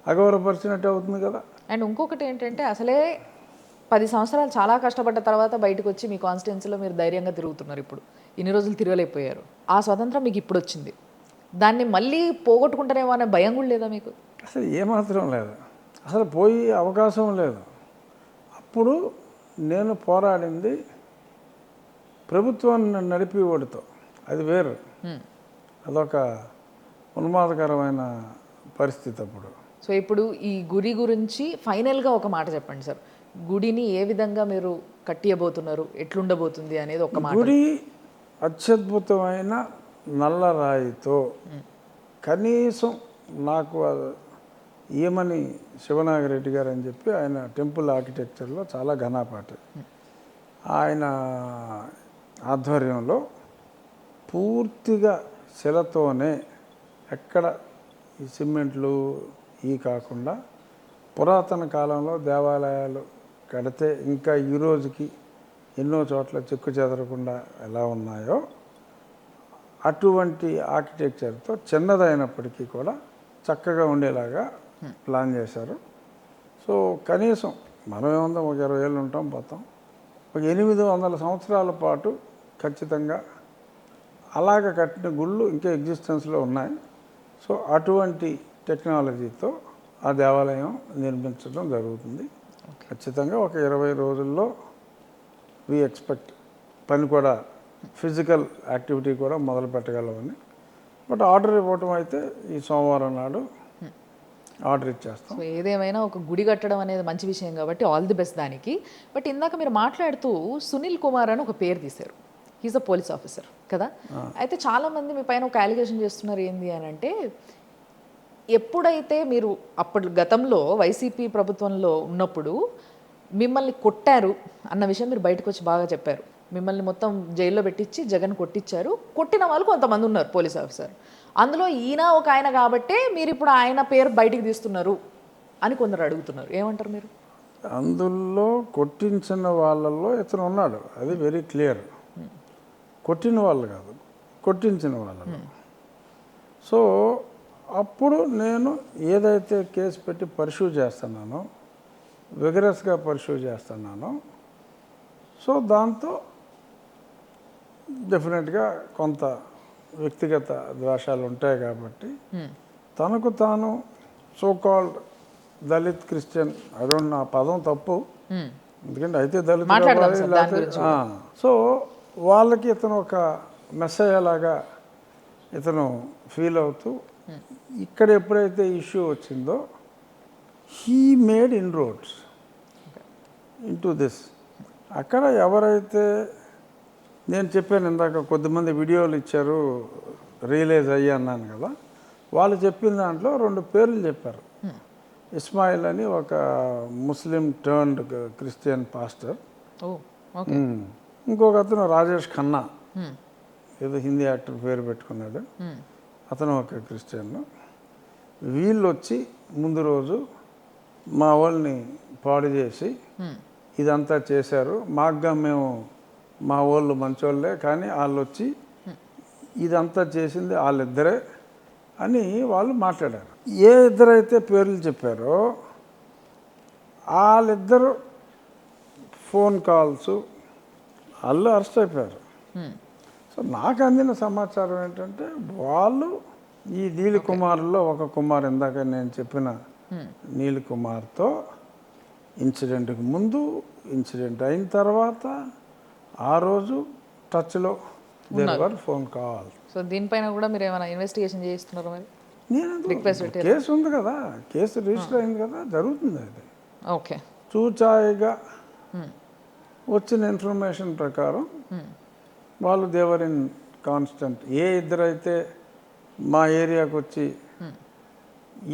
అగౌరవపరిచినట్టు అవుతుంది కదా. అండ్ ఇంకొకటి ఏంటంటే, అసలే 10 సంవత్సరాలు చాలా కష్టపడ్డ తర్వాత బయటకు వచ్చి మీ కాన్స్టిట్యున్సీలో మీరు ధైర్యంగా తిరుగుతున్నారు. ఇప్పుడు ఇన్ని రోజులు తిరగలేకపోయారు, ఆ స్వతంత్రం మీకు ఇప్పుడు వచ్చింది, దాన్ని మళ్ళీ పోగొట్టుకుంటారేమో అనే భయం కూడా లేదా మీకు? అసలు ఏమాత్రం లేదు, అసలు పోయే అవకాశం లేదు. అప్పుడు నేను పోరాడింది ప్రభుత్వాన్ని నడిపేవాడితో, అది వేరు, అదొక ఉన్మాదకరమైన పరిస్థితి అప్పుడు. సో ఇప్పుడు ఈ గుడి గురించి ఫైనల్గా ఒక మాట చెప్పండి సార్. గుడిని ఏ విధంగా మీరు కట్టియబోతున్నారు, ఎట్లుండబోతుంది అనేది ఒక మాట. గుడి అత్యద్భుతమైన నల్ల రాయితో, కనీసం నాకు ఏమని శివనాగిరెడ్డి గారు అని చెప్పి ఆయన టెంపుల్ ఆర్కిటెక్చర్లో చాలా ఘనాపాటి, ఆయన ఆధ్వర్యంలో పూర్తిగా శిలతోనే, ఎక్కడ ఈ సిమెంట్లు ఈ కాకుండా పురాతన కాలంలో దేవాలయాలు కడితే ఇంకా ఈ రోజుకి ఎన్నో చోట్ల చెక్కు చెదరకుండా ఎలా ఉన్నాయో అటువంటి ఆర్కిటెక్చర్తో చిన్నదైనప్పటికీ కూడా చక్కగా ఉండేలాగా ప్లాన్ చేశారు. సో కనీసం మనం ఏముందాం, ఒక 20 ఏళ్ళు ఉంటాం పోతాం, ఒక 800 సంవత్సరాల పాటు ఖచ్చితంగా అలాగ కట్టిన గుళ్ళు ఇంకా ఎగ్జిస్టెన్స్లో ఉన్నాయి. సో అటువంటి టెక్నాలజీతో ఆ దేవాలయం నిర్మించడం జరుగుతుంది. ఖచ్చితంగా ఒక 20 రోజుల్లో వి ఎక్స్పెక్ట్ పని కూడా, ఫిజికల్ యాక్టివిటీ కూడా మొదలు పెట్టగలమని. బట్ ఆర్డర్ ఇవ్వటం అయితే ఈ సోమవారం నాడు ఆర్డర్ ఇచ్చేస్తాం. సో ఏదేమైనా ఒక గుడి కట్టడం అనేది మంచి విషయం కాబట్టి ఆల్ ది బెస్ట్ దానికి. బట్ ఇందాక మీరు మాట్లాడుతూ సునీల్ కుమార్ అని ఒక పేరు తీశారు, హీస్ అ పోలీస్ ఆఫీసర్ కదా. అయితే చాలామంది మీ పైన ఒక అలిగేషన్ చేస్తున్నారు, ఏంది అని అంటే, ఎప్పుడైతే మీరు అప్పటి గతంలో వైసీపీ ప్రభుత్వంలో ఉన్నప్పుడు మిమ్మల్ని కొట్టారు అన్న విషయం మీరు బయటకు వచ్చి బాగా చెప్పారు. మిమ్మల్ని మొత్తం జైల్లో పెట్టించి జగన్ కొట్టించారు. కొట్టిన వాళ్ళు కొంతమంది ఉన్నారు పోలీస్ ఆఫీసర్, అందులో ఈయన ఒక ఆయన కాబట్టే మీరు ఇప్పుడు ఆయన పేరు బయటికి తీస్తున్నారు అని కొందరు అడుగుతున్నారు. ఏమంటారు మీరు? అందులో కొట్టించిన వాళ్ళల్లో ఇతను ఉన్నాడు, అది వెరీ క్లియర్. కొట్టిన వాళ్ళు కాదు, కొట్టించిన వాళ్ళు. సో అప్పుడు నేను ఏదైతే కేసు పెట్టి పర్ష్యూ చేస్తున్నానో, విగరస్గా పర్ష్యూ చేస్తున్నానో, సో దాంతో డెఫినెట్గా కొంత వ్యక్తిగత ద్వేషాలు ఉంటాయి కాబట్టి తనకు తాను సోకాల్డ్ దళిత్ క్రిస్టియన్, అదొన్న ఆ పదం తప్పు, ఎందుకంటే అయితే దళిత్, సో వాళ్ళకి ఇతను ఒక మెసేజ్ లాగా ఇతను ఫీల్ అవుతూ, ఇక్కడ ఎప్పుడైతే ఇష్యూ వచ్చిందో హీ మేడ్ ఇన్రోడ్స్ ఇంటూ దిస్. అక్కడ ఎవరైతే నేను చెప్పాను ఇందాక, కొద్దిమంది వీడియోలు ఇచ్చారు, రియలైజ్ అయ్యి అన్నాను కదా, వాళ్ళు చెప్పిన దాంట్లో 2 పేర్లు చెప్పారు. ఇస్మాయిల్ అని ఒక ముస్లిం టర్న్డ్ క్రిస్టియన్ పాస్టర్, ఇంకొక అతను రాజేష్ ఖన్నా, ఏదో హిందీ యాక్టర్ పేరు పెట్టుకున్నాడు, అతను ఒక క్రిస్టియన్. వీళ్ళు వచ్చి ముందు రోజు మా వాళ్ళని పాడు చేసి ఇదంతా చేశారు, మాకుగా మేము మా వాళ్ళు మంచోళ్ళే, కానీ వాళ్ళు వచ్చి ఇదంతా చేసింది వాళ్ళిద్దరే అని వాళ్ళు మాట్లాడారు. ఏ ఇద్దరైతే పేర్లు చెప్పారో వాళ్ళిద్దరు ఫోన్ కాల్స్ వాళ్ళు అరెస్ట్ అయిపోయారు. సో నాకు అందిన సమాచారం ఏంటంటే, వాళ్ళు ఈ నీల్ కుమార్లో ఒక కుమార్, ఇందాక నేను చెప్పిన నీల్ కుమార్తో ఇన్సిడెంట్కి ముందు, ఇన్సిడెంట్ అయిన తర్వాత ఆ రోజు టచ్లో దేవర్ ఫోన్ కాల్. సో దీనిపైన కూడా మీరు ఏమైనా ఇన్వెస్టిగేషన్ చేస్తున్నారు? మరి నేను కేసు ఉంది కదా, కేసు రిజిస్టర్ అయింది కదా, జరుగుతుంది అది. ఓకే, చూచాయిగా వచ్చిన ఇన్ఫర్మేషన్ ప్రకారం వాళ్ళు దేవర్ ఇన్ కాన్స్టెంట్. ఏ ఇద్దరైతే మా ఏరియాకి వచ్చి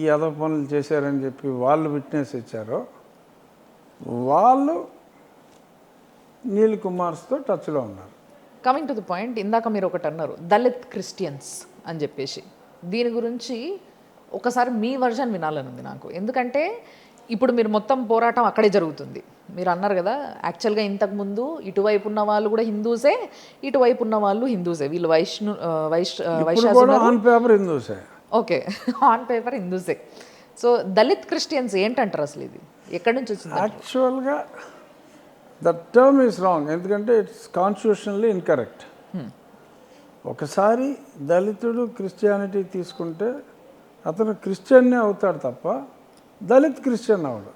ఈ అదవ పనులు చేశారని చెప్పి వాళ్ళు విట్నెస్ ఇచ్చారో వాళ్ళు నీల్ కుమార్స్తో టచ్లో ఉన్నారు. కమింగ్ టు ది పాయింట్, ఇందాక మీరు ఒకటి అన్నారు దళిత్ క్రిస్టియన్స్ అని చెప్పేసి. దీని గురించి ఒకసారి మీ వర్షన్ వినాలని ఉంది నాకు. ఎందుకంటే ఇప్పుడు మీరు మొత్తం పోరాటం అక్కడే జరుగుతుంది. మీరు అన్నారు కదా, యాక్చువల్గా ఇంతకుముందు ఇటువైపు ఉన్న వాళ్ళు కూడా హిందూసే, ఇటువైపు ఉన్న వాళ్ళు హిందూసే. వీళ్ళు ఆన్ పేపర్ హిందూసే. ఓకే, ఆన్ పేపర్ హిందూసే. సో దళిత్ క్రిస్టియన్స్ ఏంటంటారు అసలు? ఇది ఎక్కడి నుంచి వచ్చింది? యాక్చువల్గా ద టర్మ్ ఈస్ రాంగ్, ఎందుకంటే ఇట్స్ కాన్స్టిట్యూషనల్లీ ఇన్కరెక్ట్. ఒకసారి దళితుడు క్రిస్టియానిటీ తీసుకుంటే అతను క్రిస్టియన్నే అవుతాడు తప్ప దళిత్ క్రిస్టియన్ అవడు.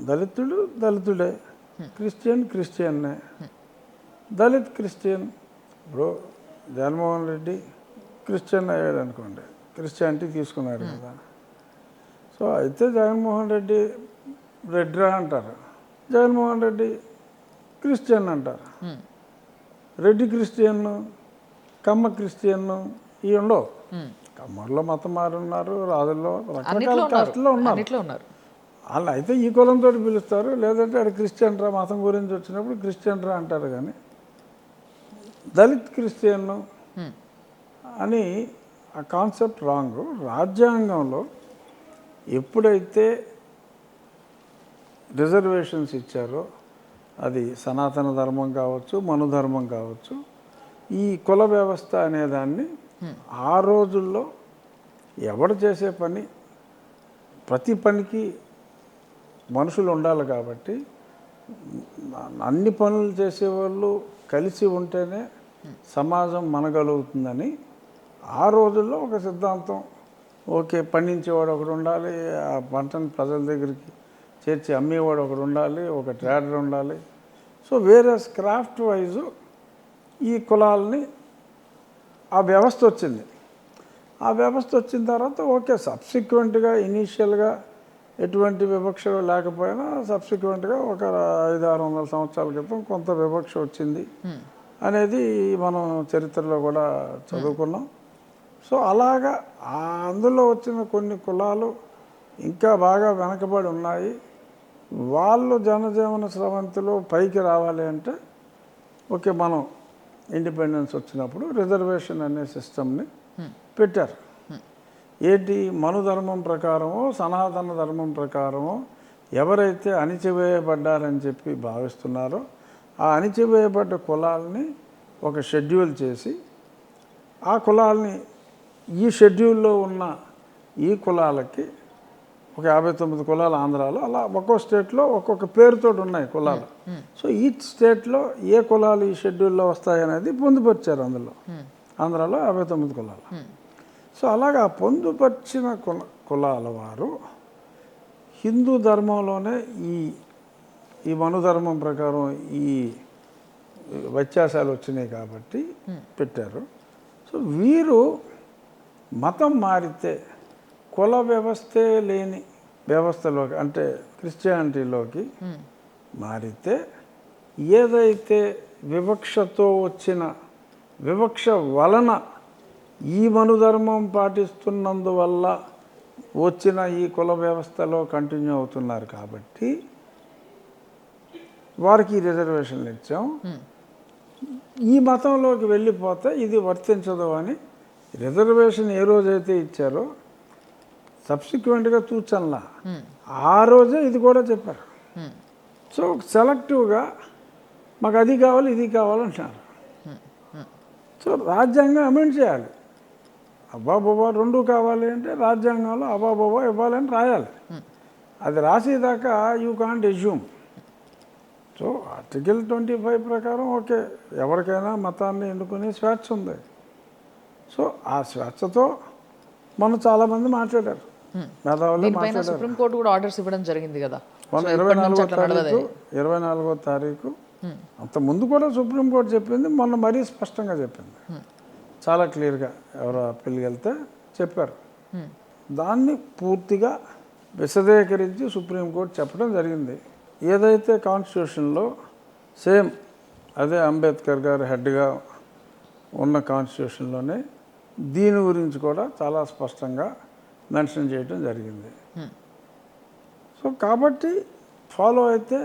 దళితుడు దళితుడే, క్రిస్టియన్ క్రిస్టియన్నే. దళిత్ క్రిస్టియన్, ఇప్పుడు జగన్మోహన్ రెడ్డి క్రిస్టియన్ అయ్యాడు అనుకోండి, క్రిస్టియానిటీ తీసుకున్నాడు కదా. సో అయితే జగన్మోహన్ రెడ్డి రెడ్రా అంటారు, జగన్మోహన్ రెడ్డి క్రిస్టియన్ అంటారు. రెడ్డి క్రిస్టియన్, కమ్మ క్రిస్టియన్ ఇవి ఉండవు. కమ్మర్లో మతం మారి ఉన్నారు, రాజుల్లో రకరకాల కాస్ట్లో ఉన్నారు. వాళ్ళు అయితే ఈ కులంతో పిలుస్తారు, లేదంటే అది క్రిస్టియన్ రా, మతం గురించి వచ్చినప్పుడు క్రిస్టియన్ రా అంటారు. కానీ దళిత్ క్రిస్టియన్ అని ఆ కాన్సెప్ట్ రాంగ్. రాజ్యాంగంలో ఎప్పుడైతే రిజర్వేషన్స్ ఇచ్చారో, అది సనాతన ధర్మం కావచ్చు, మనుధర్మం కావచ్చు, ఈ కుల వ్యవస్థ అనేదాన్ని ఆ రోజుల్లో ఎవడు చేసే పని, ప్రతి పనికి మనుషులు ఉండాలి కాబట్టి అన్ని పనులు చేసేవాళ్ళు కలిసి ఉంటేనే సమాజం మనగలుగుతుందని ఆ రోజుల్లో ఒక సిద్ధాంతం. ఓకే, పండించేవాడు ఒకడు ఉండాలి, ఆ పంటను ప్రజల దగ్గరికి చేర్చి అమ్మేవాడు ఒకడు ఉండాలి, ఒక ట్రేడర్ ఉండాలి. సో వేరే క్రాఫ్ట్ వైజు ఈ కులాలని ఆ వ్యవస్థ వచ్చింది. ఆ వ్యవస్థ వచ్చిన తర్వాత ఓకే, సబ్సిక్వెంట్గా ఇనీషియల్గా ఎటువంటి వివక్ష లేకపోయినా సబ్సిక్వెంట్గా ఒక 500-600 సంవత్సరాల క్రితం కొంత వివక్ష వచ్చింది అనేది మనం చరిత్రలో కూడా చదువుకున్నాం. సో అలాగా అందులో వచ్చిన కొన్ని కులాలు ఇంకా బాగా వెనకబడి ఉన్నాయి. వాళ్ళు జనజీవన స్రవంతిలో పైకి రావాలి అంటే ఓకే, మనం ఇండిపెండెన్స్ వచ్చినప్పుడు రిజర్వేషన్ అనే సిస్టమ్ని పెట్టారు. ఏంటి, మనుధర్మం ప్రకారమో సనాతన ధర్మం ప్రకారమో ఎవరైతే అణిచివేయబడ్డారని చెప్పి భావిస్తున్నారో ఆ అణిచివేయబడ్డ కులాలని ఒక షెడ్యూల్ చేసి ఆ కులాలని ఈ షెడ్యూల్లో ఉన్న ఈ కులాలకి ఒక 59 కులాలు ఆంధ్రాలో, అలా ఒక్కో స్టేట్లో ఒక్కొక్క పేరుతో ఉన్నాయి కులాలు. సో ఈచ్ స్టేట్లో ఏ కులాలు ఈ షెడ్యూల్లో వస్తాయనేది పొందుపరిచారు. అందులో ఆంధ్రాలో 59 కులాలు. సో అలాగా పొందుపరిచిన కులాల వారు హిందూ ధర్మంలోనే ఈ మనుధర్మం ప్రకారం ఈ వ్యత్యాసాలు వచ్చినాయి కాబట్టి పెట్టారు. సో వీరు మతం మారితే కుల వ్యవస్థే లేని వ్యవస్థలోకి, అంటే క్రిస్టియానిటీలోకి మారితే ఏదైతే వివక్షతో వచ్చిన వివక్ష వలన ఈ మనుధర్మం పాటిస్తున్నందువల్ల వచ్చిన ఈ కుల వ్యవస్థలో కంటిన్యూ అవుతున్నారు కాబట్టి వారికి రిజర్వేషన్లు ఇచ్చాం. ఈ మతంలోకి వెళ్ళిపోతే ఇది వర్తించదు అని రిజర్వేషన్ ఏ రోజైతే ఇచ్చారో సబ్సిక్వెంట్గా తూచనలా ఆ రోజే ఇది కూడా చెప్పారు. సో సెలెక్టివ్గా మాకు అది కావాలి ఇది కావాలంటున్నారు. సో రాజ్యాంగం అమెండ్ చేయాలి. అబ్బాబోబా రెండు కావాలి అంటే రాజ్యాంగంలో అబ్బాబోబా ఇవ్వాలని రాయాలి. అది రాసేదాకా you can't assume. So article 25 ప్రకారం ఓకే, ఎవరికైనా మతాన్ని ఎన్నుకునే స్వేచ్ఛ ఉంది. సో ఆ స్వేచ్ఛతో మనం చాలామంది మాట్లాడారు, మేధావులు మాట్లాడారు. సుప్రీంకోర్టు కూడా ఆర్డర్స్ ఇవ్వడం జరిగింది కదా. 24వ తారీఖు అంత ముందు కూడా సుప్రీంకోర్టు చెప్పింది, మొన్న మరీ స్పష్టంగా చెప్పింది, చాలా క్లియర్గా. ఎవరో అప్పీల్కి వెళ్తే చెప్పారు. దాన్ని పూర్తిగా విశదీకరించి సుప్రీంకోర్టు చెప్పడం జరిగింది. ఏదైతే కాన్స్టిట్యూషన్లో సేమ్ అదే అంబేద్కర్ గారు హెడ్గా ఉన్న కాన్స్టిట్యూషన్లోనే దీని గురించి కూడా చాలా స్పష్టంగా మెన్షన్ చేయడం జరిగింది. సో కాబట్టి ఫాలో అయితే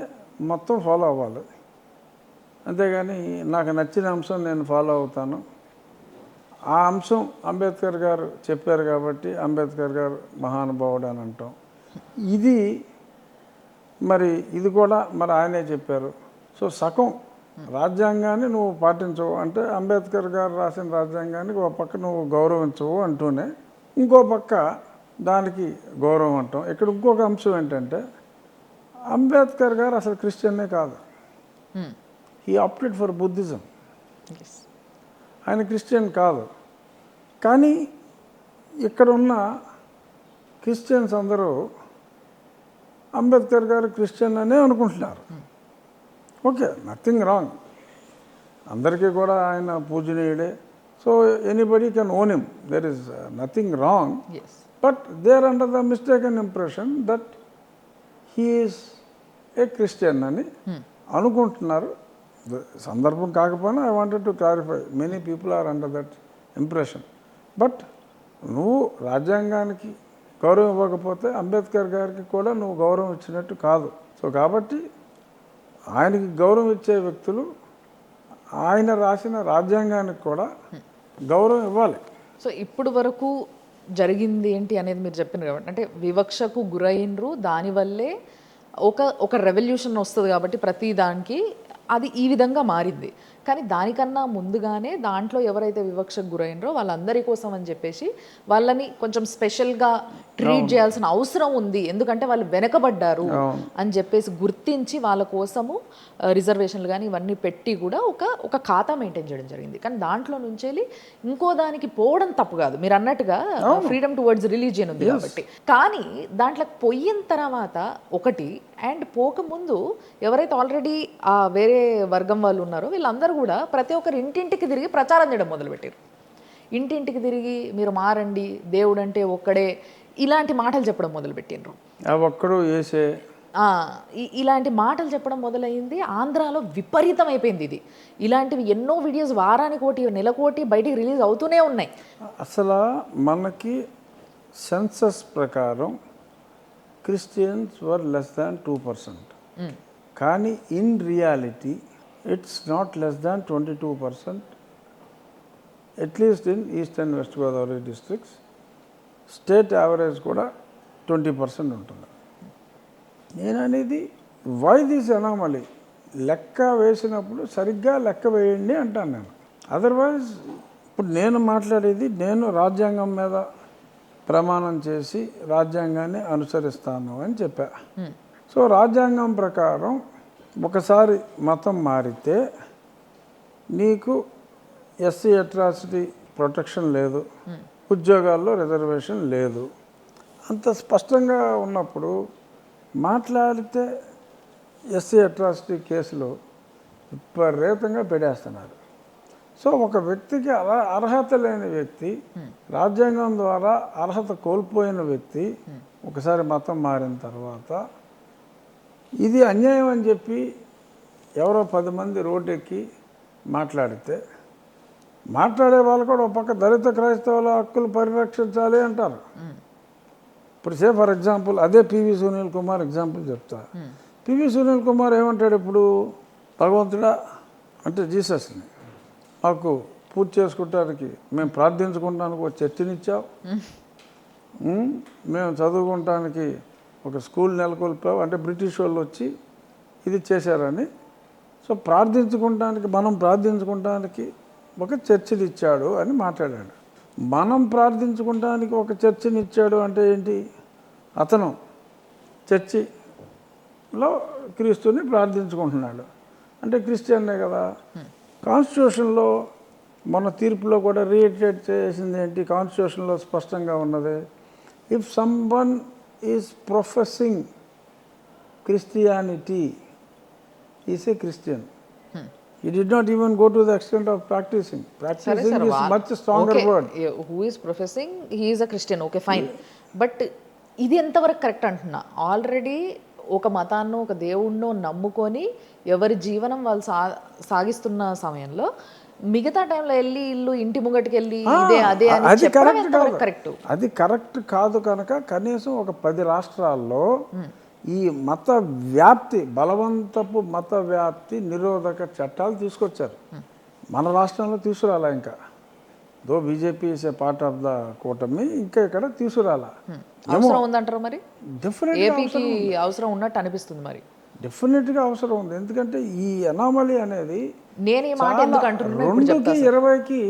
మొత్తం ఫాలో అవ్వాలి, అంతేగాని నాకు నచ్చిన అంశం నేను ఫాలో అవుతాను, ఆ అంశం అంబేద్కర్ గారు చెప్పారు కాబట్టి అంబేద్కర్ గారు మహానుభావుడు అని అంటాం. ఇది మరి ఇది కూడా మరి ఆయనే చెప్పారు. సో సగం రాజ్యాంగాన్ని నువ్వు పాటించవు అంటే అంబేద్కర్ గారు రాసిన రాజ్యాంగానికి ఒక పక్క నువ్వు గౌరవించవు అంటూనే ఇంకో పక్క దానికి గౌరవం అంటాం. ఇక్కడ ఇంకొక అంశం ఏంటంటే అంబేద్కర్ గారు అసలు క్రిస్టియన్నే కాదు, హీ ఆప్టెడ్ ఫర్ బుద్ధిజం. ఆయన క్రిస్టియన్ కాదు, కానీ ఇక్కడ ఉన్న క్రిస్టియన్స్ అందరూ అంబేద్కర్ గారు క్రిస్టియన్ అనే అనుకుంటున్నారు. ఓకే, నథింగ్ రాంగ్, అందరికీ కూడా ఆయన పూజనీయుడే. So anybody can own him, there is nothing wrong. But they are under the mistaken impression that he is a Christian అని అనుకుంటున్నారు. సందర్భం కాకపోయినా I wanted to clarify, many people are under that impression. But నువ్వు రాజ్యాంగానికి గౌరవం ఇవ్వకపోతే అంబేద్కర్ గారికి కూడా నువ్వు గౌరవం ఇచ్చినట్టు కాదు. సో కాబట్టి ఆయనకి గౌరవం ఇచ్చే వ్యక్తులు ఆయన రాసిన రాజ్యాంగానికి కూడా గౌరవం ఇవ్వాలి. సో ఇప్పుడు వరకు జరిగింది ఏంటి అనేది మీరు చెప్పినారు కాబట్టి, అంటే వివక్షకు గురైనరు, దానివల్లే ఒక రెవల్యూషన్ వస్తుంది కాబట్టి ప్రతి దానికి అది ఈ విధంగా మారింది. కానీ దానికన్నా ముందుగానే దాంట్లో ఎవరైతే వివక్షకు గురైనరో వాళ్ళందరి కోసం అని చెప్పేసి వాళ్ళని కొంచెం స్పెషల్గా ట్రీట్ చేయాల్సిన అవసరం ఉంది, ఎందుకంటే వాళ్ళు వెనకబడ్డారు అని చెప్పేసి గుర్తించి వాళ్ళ కోసము రిజర్వేషన్లు కానీ ఇవన్నీ పెట్టి కూడా ఒక ఖాతా మెయింటైన్ చేయడం జరిగింది. కానీ దాంట్లో నుంచి ఇంకో దానికి పోవడం తప్పు కాదు, మీరు అన్నట్టుగా ఫ్రీడమ్ టువర్డ్స్ రిలీజియన్ ఉంది కాబట్టి. కానీ దాంట్లో పోయిన తర్వాత ఒకటి, అండ్ పోకముందు ఎవరైతే ఆల్రెడీ వేరే వర్గం వాళ్ళు ఉన్నారో వీళ్ళందరూ కూడా ప్రతి ఒక్కరు ఇంటింటికి తిరిగి ప్రచారం చేయడం మొదలుపెట్టారు. ఇంటింటికి తిరిగి మీరు మారండి, దేవుడు అంటే ఒక్కడే, ఇలాంటి మాటలు చెప్పడం మొదలుపెట్టిండ్రు. ఒక్కడు వేసే ఇలాంటి మాటలు చెప్పడం మొదలైంది. ఆంధ్రాలో విపరీతం అయిపోయింది ఇది. ఇలాంటివి ఎన్నో వీడియోస్ వారానికి ఒకటి నెలకోటి బయటికి రిలీజ్ అవుతూనే ఉన్నాయి. అసలు మనకి సెన్సస్ ప్రకారం క్రిస్టియన్స్ వర్ లెస్ దాన్ 2%, కానీ in reality it's not less than 22%, at least in east and west Godavari districts. State average కూడా 20% ఉంటుంది. నేను అనేది వై దిస్ అనామలీ, లెక్క వేసినప్పుడు సరిగ్గా లెక్క వేయండి అంటాను నేను. అదర్వైజ్ ఇప్పుడు నేను మాట్లాడేది, నేను రాజ్యాంగం మీద ప్రమాణం చేసి రాజ్యాంగాన్ని అనుసరిస్తాను అని చెప్పా. సో రాజ్యాంగం ప్రకారం ఒకసారి మతం మారితే నీకు ఎస్సీ అట్రాసిటీ ప్రొటెక్షన్ లేదు, ఉద్యోగాల్లో రిజర్వేషన్ లేదు, అంత స్పష్టంగా ఉన్నప్పుడు మాట్లాడితే ఎస్సీ అట్రాసిటీ కేసులు విపరీతంగా పెడేస్తున్నారు. సో ఒక వ్యక్తికి అర్హత లేని వ్యక్తి, రాజ్యాంగం ద్వారా అర్హత కోల్పోయిన వ్యక్తి ఒకసారి మతం మారిన తర్వాత ఇది అన్యాయం అని చెప్పి ఎవరో 10 మంది రోడ్డెక్కి మాట్లాడితే, మాట్లాడే వాళ్ళు కూడా ఒక పక్క దళిత క్రైస్తవుల హక్కులు పరిరక్షించాలి అంటారు. ఇప్పుడు సే ఫర్ ఎగ్జాంపుల్ అదే పివి సునీల్ కుమార్ ఎగ్జాంపుల్ చెప్తా. పివి సునీల్ కుమార్ ఏమంటాడు, ఇప్పుడు భగవంతుడా అంటే జీసస్ని మాకు పూజ చేసుకుంటానికి, మేము ప్రార్థించుకుంటానికి ఒక చర్చినిచ్చావు, మేము చదువుకుంటానికి ఒక స్కూల్ నెలకొల్పావు, అంటే బ్రిటిష్ వాళ్ళు వచ్చి ఇది చేశారని. సో ప్రార్థించుకుంటానికి, మనం ప్రార్థించుకుంటానికి ఒక చర్చిని ఇచ్చాడు అని మాట్లాడాడు. మనం ప్రార్థించుకుంటానికి ఒక చర్చిని ఇచ్చాడు అంటే ఏంటి, అతను చర్చిలో క్రీస్తుని ప్రార్థించుకుంటున్నాడు అంటే క్రిస్టియన్నే కదా. కాన్స్టిట్యూషన్లో మన తీర్పులో కూడా రీఇటరేట్ చేసింది ఏంటి, కాన్స్టిట్యూషన్లో స్పష్టంగా ఉన్నది, if someone is professing Christianity is a Christian. He did not even go to the extent of practicing. Practicing is much stronger word. Who is professing, he is a Christian, okay fine. But ఇది ఎంతవరకు correct అంటున్నా, already ఒక మతాన్నో ఒక దేవుణ్ణో నమ్ముకొని ఎవరి జీవనం వాళ్ళు సాగిస్తున్న సమయంలో మిగతా టైంలో వెళ్ళి ఇల్లు ఇంటి ముంగటికి వెళ్ళి ఇదే అదే అని అది చెప్పడం కరెక్ట్ ఎంతవరకు కాదు. కరెక్ట్? అది కరెక్ట్ కాదు కనుక కనీసం ఒక 10 రాష్ట్రాల్లో ఈ మత వ్యాప్తి, బలవంతపు మత వ్యాప్తి నిరోధక చట్టాలు తీసుకొచ్చారు. మన రాష్ట్రంలో తీసుకురాలా ఇంకా. Though BJP is a part of the కూటమి, ఇంకా ఇక్కడ తీసుకురాలా. అవసరం ఉందంటారు మరి? డెఫినెట్గా ఏపీకి అవసరం ఉన్నట్టు అనిపిస్తుంది మరి. డెఫినెట్గా అవసరం ఉంది. ఎందుకంటే ఈ అనామలీ అనేది నేను ఈ మాట ఎందుకు అంటున్నా 2కి 20కి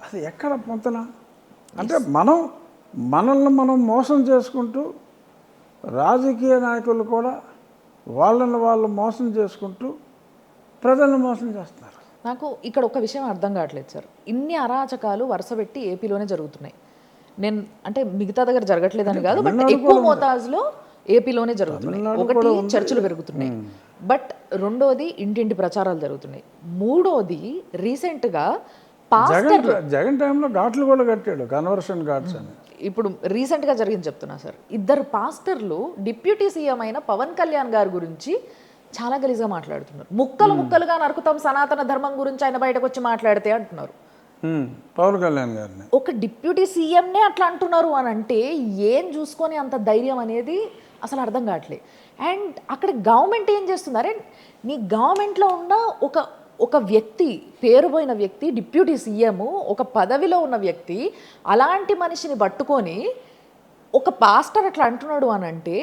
అది ఎక్కడ పొంతన అంటే మనల్ని మనం మోసం చేసుకుంటూ, రాజకీయ నాయకులు కూడా వాళ్ళని వాళ్ళు మోసం చేసుకుంటూ ప్రజలను మోసం చేస్తున్నారు. నాకు ఇక్కడ ఒక విషయం అర్థం కావట్లేదు సార్. ఇన్ని అరాచకాలు వరుస పెట్టి ఏపీలోనే జరుగుతున్నాయి. నేను అంటే మిగతా దగ్గర జరగట్లేదని కాదు, బట్ ఎక్కువ మోతాజులో ఏపీలోనే జరుగుతున్నాయి. ఒకటి చర్చలు పెరుగుతున్నాయి, బట్ రెండోది ఇంటింటి ప్రచారాలు జరుగుతున్నాయి. మూడోది రీసెంట్గా జగన్ టైంలో ఘాట్లు కూడా కట్టాడు, కన్వర్షన్ ఘాట్స్ అని. ఇప్పుడు రీసెంట్గా జరిగింది చెప్తున్నా సార్. 2 పాస్టర్లు డిప్యూటీ సీఎం అయిన పవన్ కళ్యాణ్ గారి గురించి చాలా గలీజ్గా మాట్లాడుతున్నారు. ముక్కలుగా నరుకుతాం సనాతన ధర్మం గురించి ఆయన బయటకు వచ్చి మాట్లాడితే అంటున్నారు. పవన్ కళ్యాణ్ గారిని ఒక డిప్యూటీ సీఎంనే అట్లా అంటున్నారు అని అంటే ఏం చూసుకొని అంత ధైర్యం అనేది అసలు అర్థం కావట్లేదు. అండ్ అక్కడ గవర్నమెంట్ ఏం చేస్తున్నారు? నీ గవర్నమెంట్లో ఉన్న ఒక వ్యక్తి, పేరుపోయిన వ్యక్తి, డిప్యూటీ సీఎం, ఒక పదవిలో ఉన్న వ్యక్తి అలాంటి మనిషిని పట్టుకొని ఒక పాస్టర్ అట్లా అంటున్నాడు అని అంటే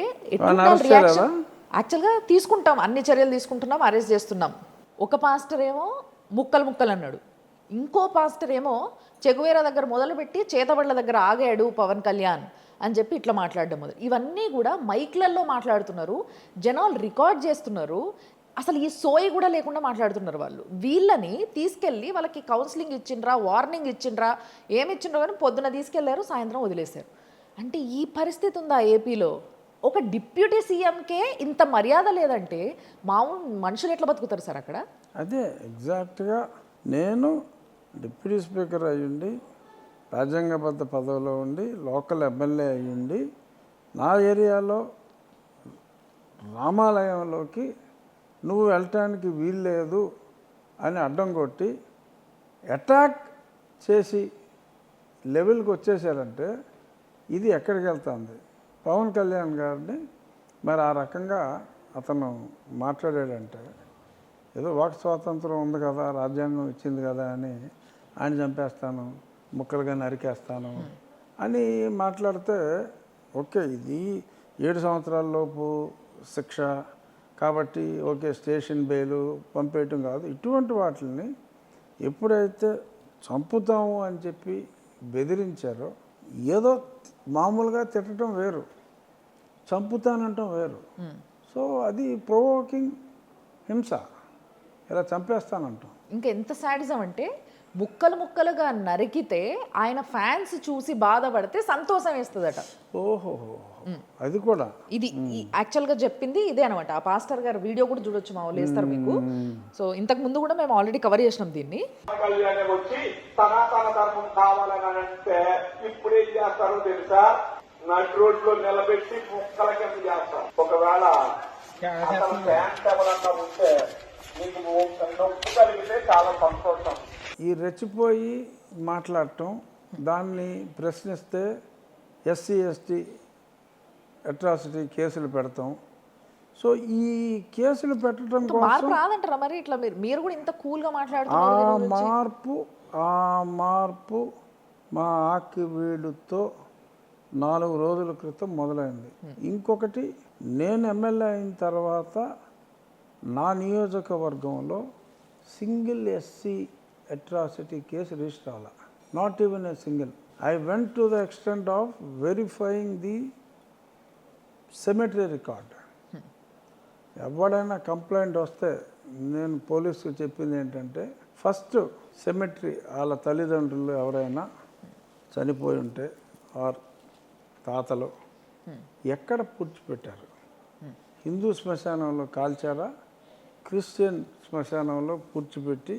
రియాక్షన్ యాక్చువల్గా తీసుకుంటాం, అన్ని చర్యలు తీసుకుంటున్నాం, అరెస్ట్ చేస్తున్నాం. ఒక పాస్టర్ ఏమో ముక్కలు అన్నాడు, ఇంకో పాస్టర్ ఏమో చెగువేరా దగ్గర మొదలుపెట్టి చేతబడ్ల దగ్గర ఆగాడు పవన్ కళ్యాణ్ అని చెప్పి ఇట్లా మాట్లాడడం మొదలు. ఇవన్నీ కూడా మైక్లల్లో మాట్లాడుతున్నారు, జనాలు రికార్డ్ చేస్తున్నారు. అసలు ఈ సోయి కూడా లేకుండా మాట్లాడుతున్నారు వాళ్ళు. వీళ్ళని తీసుకెళ్ళి వాళ్ళకి కౌన్సిలింగ్ ఇచ్చిండ్రా, వార్నింగ్ ఇచ్చిండ్రా, ఏమి ఇచ్చిండ్రో కానీ పొద్దున తీసుకెళ్లారు, సాయంత్రం వదిలేశారు. అంటే ఈ పరిస్థితి ఉందా ఏపీలో? ఒక డిప్యూటీ సీఎంకే ఇంత మర్యాద లేదంటే మామూలు మనుషులు ఎట్లా బతుకుతారు సార్ అక్కడ? అదే ఎగ్జాక్ట్గా నేను డిప్యూటీ స్పీకర్ అయ్యుండి, రాజ్యాంగబద్ధ పదవిలో ఉండి, లోకల్ ఎమ్మెల్యే అయ్యుండి, నా ఏరియాలో రామాలయంలోకి నువ్వు వెళ్ళటానికి వీల్లేదు అని అడ్డం కొట్టి అటాక్ చేసి లెవెల్కి వచ్చేసారంటే ఇది ఎక్కడికి వెళ్తుంది? పవన్ కళ్యాణ్ గారిని మరి ఆ రకంగా అతను మాట్లాడాడంటే ఏదో వాక్ స్వాతంత్రం ఉంది కదా, రాజ్యాంగం ఇచ్చింది కదా అని ఆయన చంపేస్తాను, ముక్కలుగా నరికేస్తాను అని మాట్లాడితే ఓకే, ఇది 7 సంవత్సరాల లోపు శిక్ష కాబట్టి ఓకే, స్టేషన్ బెయిలు పంపేయటం కాదు. ఇటువంటి వాటిని ఎప్పుడైతే చంపుతాము అని చెప్పి బెదిరించారో, ఏదో మామూలుగా తిట్టడం వేరు, చంపుతానంటాం వేరు. సో అది ప్రొవోకింగ్ హింస, ఇలా చంపేస్తానంటాం. ఇంకా ఎంత సాడిజం అంటే ముక్కలుగా నరికితే ఆయన ఫ్యాన్స్ చూసి బాధపడితే సంతోషం వేస్తుందట. ఓహో, అది కూడా ఇది యాక్చువల్గా చెప్పింది ఇదే అనమాట. ఆ పాస్టర్ గారు వీడియో కూడా చూడొచ్చు, మా వాళ్ళు వేస్తారు మీకు. సో ఇంతకు ముందు కూడా మేము ఆల్రెడీ కవర్ చేసినాం దీన్ని. వచ్చి సనాతన ధర్మం కావాలని అంటే ఇప్పుడు ఏం చేస్తారో తెలుసా? నటి రోడ్లో నిలబెట్టి ముక్కల కింద చేస్తారు. ఒకవేళ అతను ఫ్యాన్స్ ఎవరన్నా ఉంటే మీకు నొప్పి కలిగితే చాలా సంతోషం. ఈ రెచ్చిపోయి మాట్లాడటం, దాన్ని ప్రశ్నిస్తే ఎస్సీ ఎస్టీ అట్రాసిటీ కేసులు పెడతాం. సో ఈ కేసులు పెట్టడం మార్పు రాదంటారా మరి? ఇట్లా మీరు కూడా ఇంత కూల్గా మాట్లాడుతున్నారు. ఆ మార్పు మా ఆకివీడుతో 4 రోజుల క్రితం మొదలైంది. ఇంకొకటి, నేను ఎమ్మెల్యే అయిన తర్వాత నా నియోజకవర్గంలో single SC atrocity case register అవ్వాలి, not even a single. I went to the extent of verifying the cemetery record. ఎవడైనా కంప్లైంట్ వస్తే నేను పోలీసుకు చెప్పింది ఏంటంటే, ఫస్ట్ సెమెటరీ వాళ్ళ తల్లిదండ్రులు ఎవరైనా చనిపోయి ఉంటే ఆర్ తాతలు ఎక్కడ పూడ్చిపెట్టారు, హిందూ శ్మశానంలో కాల్చారా, క్రిస్టియన్ శ్మశానంలో పూడ్చిపెట్టి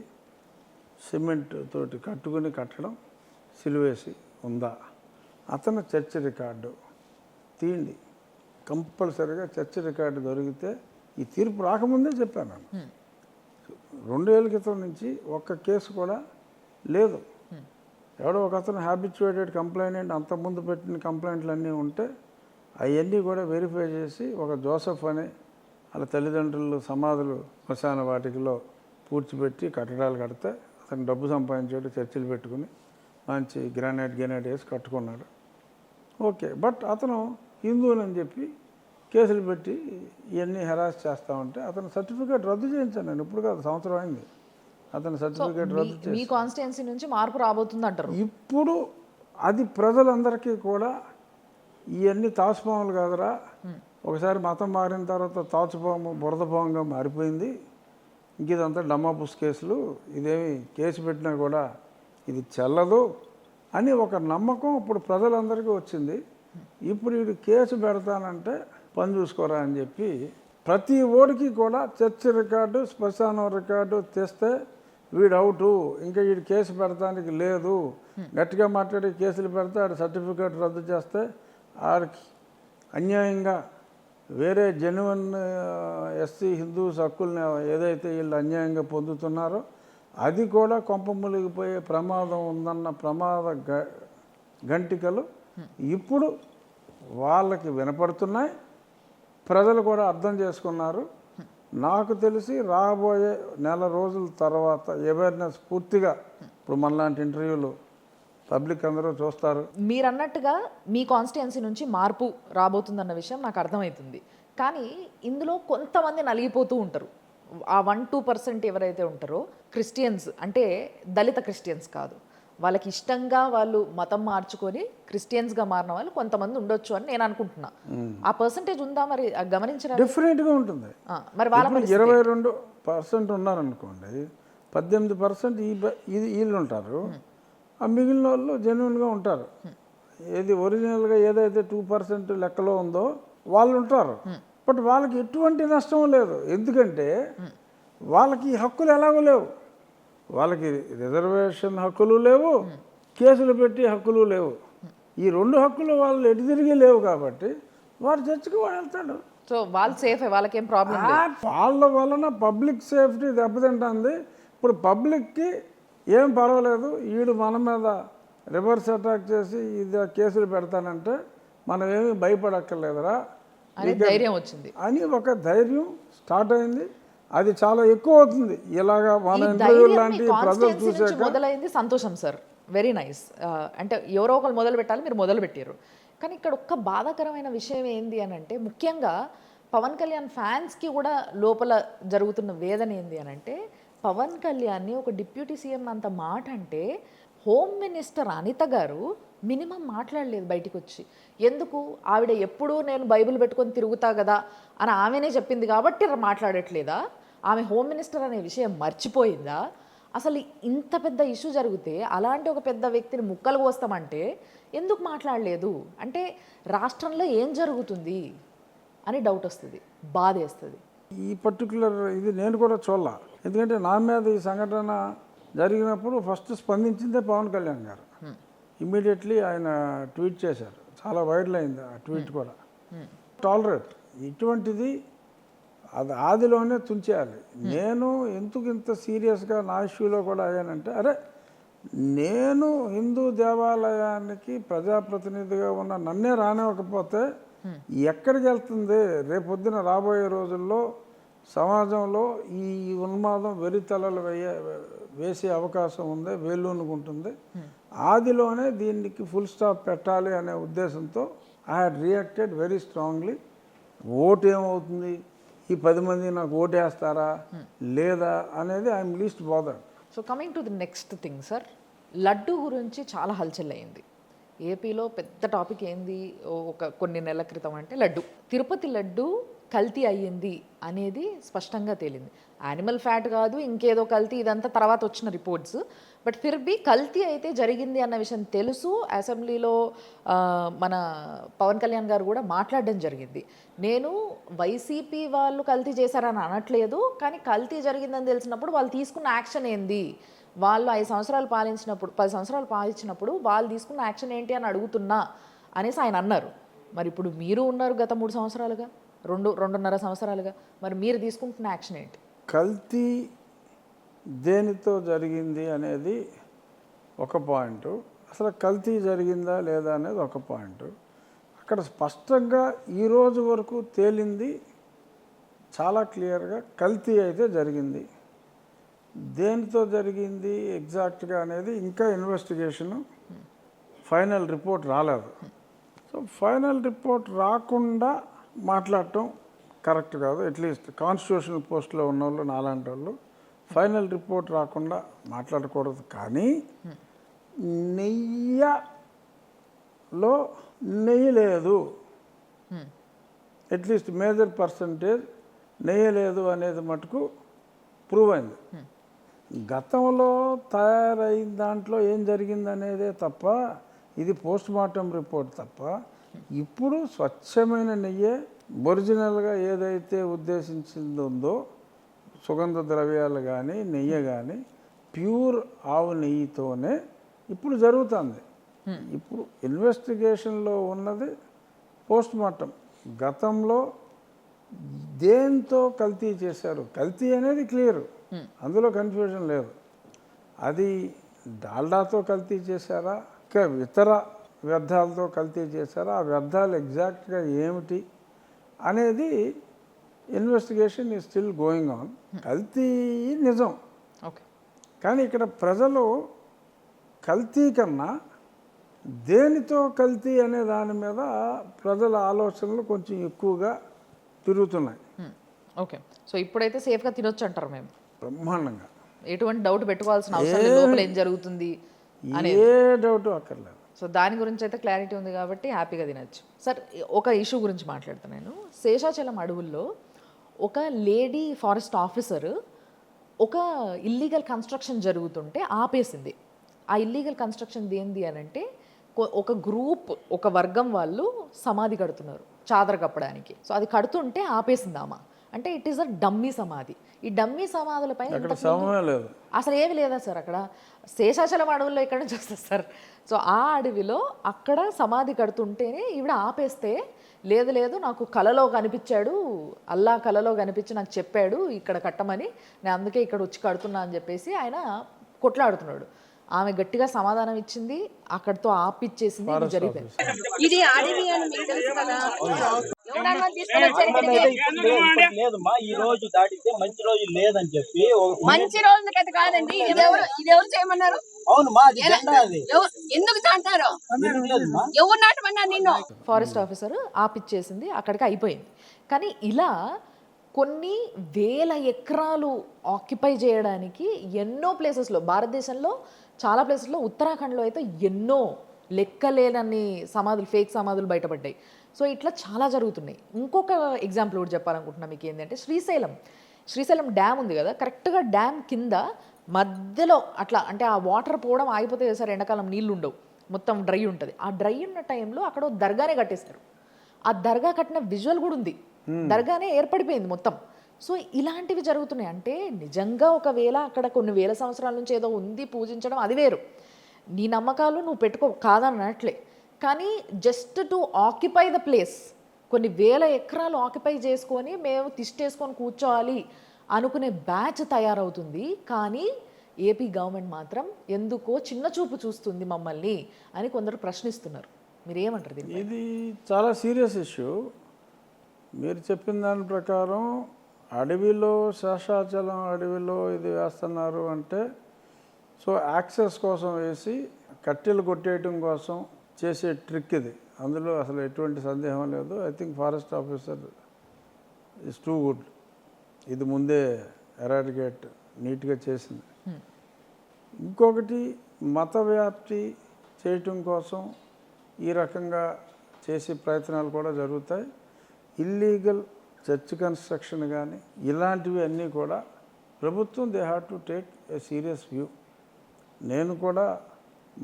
సిమెంట్ తోటి కట్టడం సిలువేసి ఉందా, అతను చర్చ్ రికార్డు తీయండి. కంపల్సరీగా చర్చ రికార్డు దొరికితే ఈ తీర్పు రాకముందే చెప్పాను నేను. 2 ఏళ్ళ క్రితం నుంచి ఒక్క కేసు కూడా లేదు. ఎవడో ఒక అతను హ్యాబిచువేటెడ్ కంప్లైంట్ అంతకుముందు పెట్టిన కంప్లైంట్లు అన్నీ ఉంటే అవన్నీ కూడా వెరిఫై చేసి ఒక జోసెఫ్ అని వాళ్ళ తల్లిదండ్రులు సమాధులు శ్మశాన వాటికలో పూడ్చిపెట్టి కట్టడాలు కడితే అతను డబ్బు సంపాదించాడు, చర్చిలు పెట్టుకుని మంచి గ్రానైట్ వేసి కట్టుకున్నాడు. ఓకే, బట్ అతను హిందువులని చెప్పి కేసులు పెట్టి ఇవన్నీ హెరాస్ చేస్తా ఉంటే అతను సర్టిఫికేట్ రద్దు చేయించాను నేను. ఇప్పుడు కాదు, సంవత్సరం అయింది అతను సర్టిఫికేట్ రద్దు చేసి. మీ కాన్స్టిట్యున్సీ నుంచి మార్పు రాబోతుంది అంటారు. ఇప్పుడు అది ప్రజలందరికీ కూడా ఇవన్నీ తాచుపాములు కాదురా, ఒకసారి మతం మారిన తర్వాత తాచుపాము బురదపాముగా మారిపోయింది, ఇంక ఇదంతా డమ్మాపుస్ కేసులు, ఇదేమి కేసు పెట్టినా కూడా ఇది చెల్లదు అని ఒక నమ్మకం ఇప్పుడు ప్రజలందరికీ వచ్చింది. ఇప్పుడు వీడు కేసు పెడతానంటే పని చూసుకోరా అని చెప్పి ప్రతి ఓడికి కూడా చర్చ్ రికార్డు, శ్మశానం రికార్డు తెస్తే వీడు అవుటు, ఇంకా వీడు కేసు పెడతానికి లేదు, గట్టిగా మాట్లాడి కేసులు పెడితే ఆడు సర్టిఫికేట్ రద్దు చేస్తే ఆడికి అన్యాయంగా వేరే జెన్యున్ ఎస్సీ హిందూస్ హక్కుల్ని ఏదైతే వీళ్ళు అన్యాయంగా పొందుతున్నారో అది కూడా కొంప మునిగిపోయే ప్రమాదం ఉందన్న ప్రమాద గంటికలు ఇప్పుడు వాళ్ళకి వినపడుతున్నాయి. ప్రజలు కూడా అర్థం చేసుకున్నారు. నాకు తెలిసి రాబోయే నెల రోజుల తర్వాత అవేర్నెస్ పూర్తిగా ఇప్పుడు మనలాంటి ఇంటర్వ్యూలు పబ్లిక్ అందరూ చూస్తారు. మీరు అన్నట్టుగా మీ కాన్స్టిట్యున్సీ నుంచి మార్పు రాబోతుందన్న విషయం నాకు అర్థమవుతుంది. కానీ ఇందులో కొంతమంది నలిగిపోతూ ఉంటారు. ఆ 1-2% ఎవరైతే ఉంటారో క్రిస్టియన్స్, అంటే దళిత క్రిస్టియన్స్ కాదు, వాళ్ళకి ఇష్టంగా వాళ్ళు మతం మార్చుకొని క్రిస్టియన్స్గా మారిన వాళ్ళు కొంతమంది ఉండొచ్చు అని నేను అనుకుంటున్నా. ఆ పర్సంటేజ్ ఉందా మరి గమనించరా? డెఫినెట్గా ఉంటుంది. మరి వాళ్ళ 22% ఉన్నారనుకోండి, 18% వీళ్ళు ఉంటారు, ఆ మిగిలిన వాళ్ళు జెన్యున్గా ఉంటారు. ఏది ఒరిజినల్గా ఏదైతే 2% లెక్కలో ఉందో వాళ్ళు ఉంటారు. బట్ వాళ్ళకి ఎటువంటి నష్టం లేదు, ఎందుకంటే వాళ్ళకి హక్కులు ఎలాగో లేవు. వాళ్ళకి రిజర్వేషన్ హక్కులు లేవు, కేసులు పెట్టి హక్కులు లేవు. ఈ 2 హక్కులు వాళ్ళు ఎటు తిరిగి లేవు కాబట్టి వాడు చర్చకు వెళ్తాడు. సో వాళ్ళు సేఫే, వాళ్ళకేం ప్రాబ్లం లేదు. వాళ్ళ వలన పబ్లిక్ సేఫ్టీ దెబ్బతింటుంది. ఇప్పుడు పబ్లిక్కి ఏం పర్వాలేదు, వీడు మన మీద రివర్స్ అటాక్ చేసి ఇది కేసులు పెడతానంటే మనం ఏమీ భయపడక్కర్లేదురా అని ధైర్యం వచ్చింది అని ఒక ధైర్యం స్టార్ట్ అయింది. అది చాలా ఎక్కువ అవుతుంది. ఇలాగా మన ఇంటర్వ్యూ లాంటి ప్రజలు చూసాక మొదలైంది. సంతోషం సార్, వెరీ నైస్. అంటే ఎవరో ఒకరు మొదలు పెట్టాలి, మీరు మొదలు పెట్టారు. కానీ ఇక్కడ ఒక్క బాధాకరమైన విషయం ఏంది అని అంటే, ముఖ్యంగా పవన్ కళ్యాణ్ ఫ్యాన్స్కి కూడా లోపల జరుగుతున్న వేదన ఏంది అని అంటే, పవన్ కళ్యాణ్ని ఒక డిప్యూటీ సీఎం అంత మాట అంటే హోమ్ మినిస్టర్ అనిత గారు మినిమం మాట్లాడలేదు బయటికి వచ్చి. ఎందుకు? ఆవిడ ఎప్పుడూ నేను బైబిల్ పెట్టుకొని తిరుగుతా కదా అని ఆమెనే చెప్పింది కాబట్టి మాట్లాడట్లేదా? ఆమె హోమ్ మినిస్టర్ అనే విషయం మర్చిపోయిందా? అసలు ఇంత పెద్ద ఇష్యూ జరిగితే అలాంటి ఒక పెద్ద వ్యక్తిని ముక్కలు కోస్తామంటే ఎందుకు మాట్లాడలేదు? అంటే రాష్ట్రంలో ఏం జరుగుతుంది అని డౌట్ వస్తుంది, బాధేస్తుంది. ఈ పర్టికులర్ ఇది నేను కూడా చూడాల, ఎందుకంటే నా మీద ఈ సంఘటన జరిగినప్పుడు ఫస్ట్ స్పందించిందే పవన్ కళ్యాణ్ గారు. ఇమ్మీడియట్లీ ఆయన ట్వీట్ చేశారు, చాలా వైరల్ అయింది ఆ ట్వీట్ కూడా. టాలరేట్ ఇటువంటిది అది ఆదిలోనే తుంచేయాలి. నేను ఎందుకు ఇంత సీరియస్గా నా ఇష్యూలో కూడా అయ్యానంటే, అరే నేను హిందూ దేవాలయానికి ప్రజాప్రతినిధిగా ఉన్న నన్నే రానివ్వకపోతే ఎక్కడికి వెళ్తుంది? రేపొద్దున రాబోయే రోజుల్లో సమాజంలో ఈ ఉన్మాదం వెరితలలు వేసే అవకాశం ఉంది, వేలూనుకుంటుంది. ఆదిలోనే దీనికి ఫుల్ స్టాప్ పెట్టాలి అనే ఉద్దేశంతో I had reacted very strongly. Vote ఏమవుతుంది, ఈ 10 మంది నాకు ఓటేస్తారా లేదా అనేది I'm least bothered. So coming to the next thing sir, laddu గురించి చాలా హల్చల్ అయింది. ఏపీలో పెద్ద టాపిక్ ఏంది కొన్ని నెలల క్రితం అంటే లడ్డు. తిరుపతి లడ్డు కల్తీ అయ్యింది అనేది స్పష్టంగా తేలింది. యానిమల్ ఫ్యాట్ కాదు, ఇంకేదో కల్తీ, ఇదంతా తర్వాత వచ్చిన రిపోర్ట్స్. బట్ ఫిర్బీ కల్తీ అయితే జరిగింది అన్న విషయం తెలుసు. అసెంబ్లీలో మన పవన్ కళ్యాణ్ గారు కూడా మాట్లాడడం జరిగింది. నేను వైసీపీ వాళ్ళు కల్తీ చేశారని అనట్లేదు, కానీ కల్తీ జరిగిందని తెలిసినప్పుడు వాళ్ళు తీసుకున్న యాక్షన్ ఏంది, వాళ్ళు 5 సంవత్సరాలు పాలించినప్పుడు 10 సంవత్సరాలు పాలించినప్పుడు వాళ్ళు తీసుకున్న యాక్షన్ ఏంటి అని అడుగుతున్నా అనేసి ఆయన అన్నారు. మరి ఇప్పుడు మీరు ఉన్నారు గత 3 సంవత్సరాలుగా, 2.5 సంవత్సరాలుగా, మరి మీరు తీసుకుంటున్న యాక్షన్ ఏంటి? కల్తీ దేనితో జరిగింది అనేది ఒక పాయింట్, అసలు కల్తీ జరిగిందా లేదా అనేది ఒక పాయింట్. అక్కడ స్పష్టంగా ఈరోజు వరకు తేలింది చాలా క్లియర్గా, కల్తీ అయితే జరిగింది. దేనితో జరిగింది ఎగ్జాక్ట్గా అనేది ఇంకా ఇన్వెస్టిగేషను ఫైనల్ రిపోర్ట్ రాలేదు. సో ఫైనల్ రిపోర్ట్ రాకుండా మాట్లాడటం కరెక్ట్ కాదు. అట్లీస్ట్ కాన్స్టిట్యూషనల్ పోస్ట్లో ఉన్న వాళ్ళు నాలాంటి వాళ్ళు ఫైనల్ రిపోర్ట్ రాకుండా మాట్లాడకూడదు. కానీ నెయ్యిలో నెయ్యి లేదు, అట్లీస్ట్ మేజర్ పర్సంటేజ్ నెయ్యి లేదు అనేది మటుకు ప్రూవ్ అయింది. గతంలో తయారైన దాంట్లో ఏం జరిగిందనేదే తప్ప, ఇది పోస్ట్ మార్టం రిపోర్ట్ తప్ప, ఇప్పుడు స్వచ్ఛమైన నెయ్యే ఒరిజినల్గా ఏదైతే ఉద్దేశించిందో సుగంధ ద్రవ్యాలు కానీ నెయ్యి కానీ ప్యూర్ ఆవు నెయ్యితోనే ఇప్పుడు జరుగుతుంది. ఇప్పుడు ఇన్వెస్టిగేషన్లో ఉన్నది పోస్ట్ మార్టం. గతంలో దేంతో కల్తీ చేశారు, కల్తీ అనేది క్లియర్, అందులో కన్ఫ్యూజన్ లేదు. అది డాల్డాతో కల్తీ చేశారా, ఇంకా ఇతర వ్యర్థాలతో కల్తీ చేశారా, ఆ వ్యర్థాలు ఎగ్జాక్ట్గా ఏమిటి అనేది investigation is still going on. కల్తీ నిజం, ఓకే. కానీ ఇక్కడ ప్రజలు కల్తీ కన్నా దేనితో కల్తీ అనే దాని మీద ప్రజల ఆలోచనలు కొంచెం ఎక్కువగా తిరుగుతున్నాయి. ఓకే, సో ఇప్పుడైతే సేఫ్గా తినొచ్చు అంటారు మేము, బ్రహ్మాండంగా, ఎటువంటి డౌట్ పెట్టుకోవాల్సిన అవసరం లేదు లోపల ఏం జరుగుతుంది ఏ డౌట్ అక్కర్లేదు. సో దాని గురించి అయితే క్లారిటీ ఉంది కాబట్టి హ్యాపీగా తినచ్చు. సార్, ఒక ఇష్యూ గురించి మాట్లాడుతాను నేను. శేషాచలం అడవుల్లో ఒక లేడీ ఫారెస్ట్ ఆఫీసర్ ఒక ఇల్లీగల్ కన్స్ట్రక్షన్ జరుగుతుంటే ఆపేసింది. ఆ ఇల్లీగల్ కన్స్ట్రక్షన్ ఏంది అని అంటే, ఒక గ్రూప్, ఒక వర్గం వాళ్ళు సమాధి కడుతున్నారు చాదర కప్పడానికి. సో అది కడుతుంటే ఆపేసింది ఆమె. అంటే ఇట్ ఈస్ అ డమ్మీ సమాధి. ఈ డమ్మీ సమాధులపై అసలు ఏమి లేదా సార్ అక్కడ? శేషాచలం అడవుల్లో ఎక్కడి నుంచి వస్తుంది సార్? సో ఆ అడవిలో అక్కడ సమాధి కడుతుంటేనే ఈవిడ ఆపేస్తే, లేదు లేదు నాకు కలలో కనిపించాడు, అల్లా కలలో కనిపించి నాకు చెప్పాడు ఇక్కడ కట్టమని, నేను అందుకే ఇక్కడ వచ్చి కడుతున్నా అని చెప్పేసి ఆయన కొట్లాడుతున్నాడు. ఆమె గట్టిగా సమాధానం ఇచ్చింది, అక్కడితో ఆపిచ్చేసింది. ఇది జరిగింది. ఇది అడవి అని మీకు తెలుసు కదా. లేదమ్మా, ఈ రోజు దాటితే మంచి రోజు లేదని చెప్పి. మంచి రోజుల కథ కాదండి. ఇది ఎవరు చేయమన్నారు? అవునమ్మా, అది జెండా అది. ఎందుకు అంటారు? ఎవరు నాటమన్నారు నిన్ను? ఫారెస్ట్ ఆఫీసర్ ఆపిచ్చేసింది, అక్కడికి అయిపోయింది. కానీ ఇలా కొన్ని వేల ఎకరాలు ఆక్యుపై చేయడానికి ఎన్నో ప్లేసెస్లో, భారతదేశంలో చాలా ప్లేసెస్లో, ఉత్తరాఖండ్లో అయితే ఎన్నో లెక్కలేనన్ని సమాధులు, ఫేక్ సమాధులు బయటపడ్డాయి. సో ఇట్లా చాలా జరుగుతున్నాయి. ఇంకొక ఎగ్జాంపుల్ కూడా చెప్పాలనుకుంటున్నా మీకు. ఏంటంటే శ్రీశైలం డ్యామ్ ఉంది కదా, కరెక్ట్గా డ్యామ్ కింద మధ్యలో అట్లా, అంటే ఆ వాటర్ పోవడం ఆగిపోతే సార్, ఎండాకాలం నీళ్ళు ఉండవు, మొత్తం డ్రై ఉంటుంది. ఆ డ్రై ఉన్న టైంలో అక్కడ దర్గానే కట్టేస్తారు. ఆ దర్గా కట్టిన విజువల్ కూడా ఉంది, దర్గానే ఏర్పడిపోయింది మొత్తం. సో ఇలాంటివి జరుగుతున్నాయి. అంటే నిజంగా ఒకవేళ అక్కడ కొన్ని వేల సంవత్సరాల నుంచి ఏదో ఉంది, పూజించడం అది వేరు, నీ నమ్మకాలు నువ్వు పెట్టుకో, కాదన్నట్లే. కానీ just to occupy the place, కొన్ని వేల ఎకరాలు ఆక్యుపై చేసుకొని మేము తిష్టేసుకొని కూర్చోవాలి అనుకునే బ్యాచ్ తయారవుతుంది. కానీ ఏపీ గవర్నమెంట్ మాత్రం ఎందుకో చిన్న చూపు చూస్తుంది మమ్మల్ని అని కొందరు ప్రశ్నిస్తున్నారు. మీరేమంటారు దీన్ని? ఇది చాలా సీరియస్ ఇష్యూ. మీరు చెప్పిన దాని ప్రకారం అడవిలో, శేషాచలం అడవిలో ఇది వేస్తున్నారు అంటే, సో యాక్సెస్ కోసం వేసి కట్టెలు కొట్టేయటం కోసం చేసే ట్రిక్ ఇది. అందులో అసలు ఎటువంటి సందేహం లేదు. I think forest officer is too good. ఇది ముందే ఎరాడికేట్ నీట్గా చేసింది. ఇంకొకటి, మత వ్యాప్తి చేయటం కోసం ఈ రకంగా చేసే ప్రయత్నాలు కూడా జరుగుతాయి. ఇల్లీగల్ చర్చ్ కన్స్ట్రక్షన్ కానీ ఇలాంటివి అన్నీ కూడా ప్రభుత్వం they have to take a serious view. నేను కూడా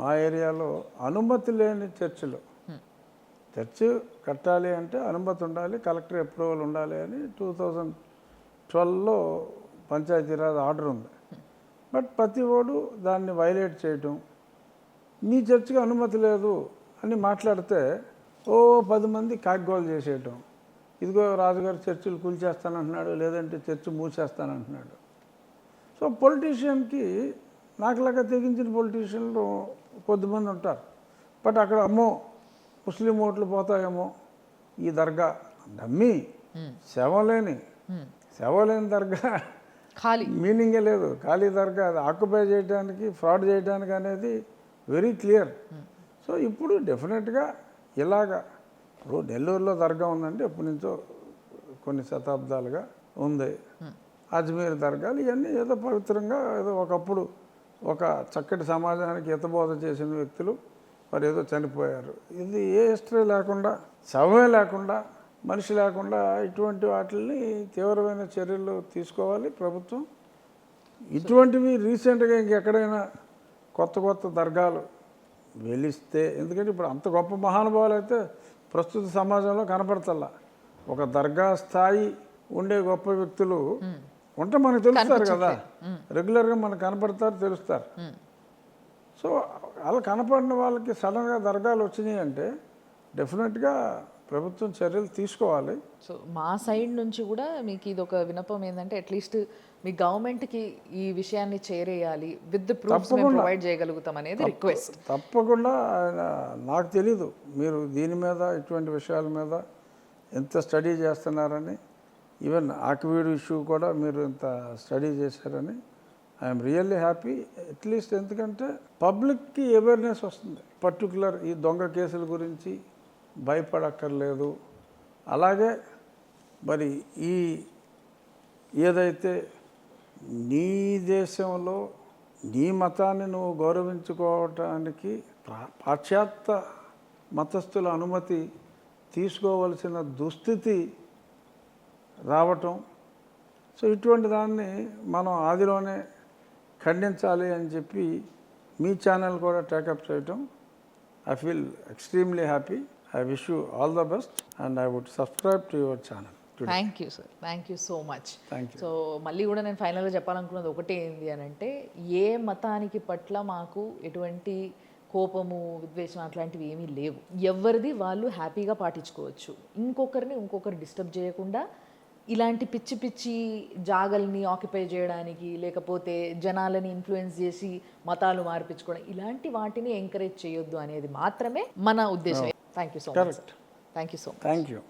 మా ఏరియాలో అనుమతి లేని చర్చిలు, చర్చ్ కట్టాలి అంటే అనుమతి ఉండాలి, కలెక్టర్ అప్రూవల్ ఉండాలి అని 2012లో పంచాయతీరాజ్ ఆర్డర్ ఉంది. బట్ ప్రతి ఓడు దాన్ని వైలేట్ చేయటం, మీ చర్చికి అనుమతి లేదు అని మాట్లాడితే ఓ 10 మంది కాగ్గోలు చేసేయటం, ఇదిగో రాజుగారు చర్చిలు కూల్చేస్తానంటున్నాడు, లేదంటే చర్చి మూసేస్తానంటున్నాడు. సో పొలిటీషియన్కి నాకులాగా తెగించిన పొలిటీషియన్లు కొద్దిమంది ఉంటారు. బట్ అక్కడ అమ్మో ముస్లిం ఓట్లు పోతాయేమో, ఈ దర్గా నమ్మి సేవలేని దర్గా ఖాళీ మీనింగే లేదు. ఖాళీ దర్గా అది ఆక్యుపై చేయడానికి, ఫ్రాడ్ చేయడానికి అనేది వెరీ క్లియర్. సో ఇప్పుడు డెఫినెట్గా ఇలాగా ఇప్పుడు నెల్లూరులో దర్గా ఉందంటే ఎప్పటి నుంచో కొన్ని శతాబ్దాలుగా ఉంది. అజ్మీర్ దర్గాలు ఇవన్నీ ఏదో పవిత్రంగా ఏదో ఒకప్పుడు ఒక చక్కటి సమాజానికి హితబోధ చేసిన వ్యక్తులు మరి ఏదో చనిపోయారు. ఇది ఏ హిస్టరీ లేకుండా, శవమే లేకుండా, మనిషి లేకుండా ఇటువంటి వాటిని తీవ్రమైన చర్యలు తీసుకోవాలి ప్రభుత్వం. ఇటువంటివి రీసెంట్గా ఇంకెక్కడైనా కొత్త దర్గాలు వెలిస్తే, ఎందుకంటే ఇప్పుడు అంత గొప్ప మహానుభావులు అయితే ప్రస్తుత సమాజంలో కనపడతల్లా. ఒక దర్గా స్థాయి ఉండే గొప్ప వ్యక్తులు ఉంటే మనకు తెలుస్తారు కదా, రెగ్యులర్గా మనకు కనపడతారు, తెలుస్తారు. సో అలా కనపడిన వాళ్ళకి సడన్గా దర్గాలు వచ్చినాయి అంటే డెఫినెట్గా ప్రభుత్వం చర్యలు తీసుకోవాలి. సో మా సైడ్ నుంచి కూడా మీకు ఇది ఒక వినపం ఏంటంటే అట్లీస్ట్ మీ గవర్నమెంట్కి ఈ విషయాన్ని చేరేయాలి, విత్ ప్రూఫ్స్ మేము ప్రొవైడ్ చేయగలుగుతాం అనేది రిక్వెస్ట్. తప్పకుండా. నాకు తెలీదు మీరు దీని మీద, ఇటువంటి విషయాల మీద ఎంత స్టడీ చేస్తున్నారని, ఈవెన్ ఆక్విడ్ ఇష్యూ కూడా మీరు ఇంత స్టడీ చేశారని ఐఎమ్ రియల్లీ హ్యాపీ. అట్లీస్ట్ ఎందుకంటే పబ్లిక్కి అవేర్నెస్ వస్తుంది. పర్టికులర్ ఈ దొంగ కేసుల గురించి భయపడక్కర్లేదు. అలాగే మరి ఈ ఏదైతే నీ దేశంలో నీ మతాన్ని నువ్వు గౌరవించుకోవటానికి పాశ్చాత్య మతస్థుల అనుమతి తీసుకోవలసిన దుస్థితి రావటం, సో ఇటువంటి దాన్ని మనం ఆదిలోనే ఖండించాలి అని చెప్పి మీ ఛానల్ కూడా టేకప్ చేయటం I feel extremely happy. I wish you all the best and I would subscribe to your channel. Thank you sir, thank you so much. Thank you. So మళ్ళీ కూడా నేను ఫైనల్గా చెప్పాలనుకున్నది ఒకటే ఏంటి అని అంటే, ఏ మతానికి పట్ల మాకు ఎటువంటి కోపము, విద్వేషం అట్లాంటివి ఏమీ లేవు. ఎవరిది వాళ్ళు హ్యాపీగా పాటించుకోవచ్చు. ఇంకొకరు డిస్టర్బ్ చేయకుండా ఇలాంటి పిచ్చి పిచ్చి జాగల్ని ఆక్యుపై చేయడానికి, లేకపోతే జనాలని ఇన్ఫ్లుయెన్స్ చేసి మతాలు మార్పించుకోవడం, ఇలాంటి వాటిని ఎంకరేజ్ చేయొద్దు అనేది మాత్రమే మన ఉద్దేశం. Thank you so much. Correct. Thank you so much. Thank you.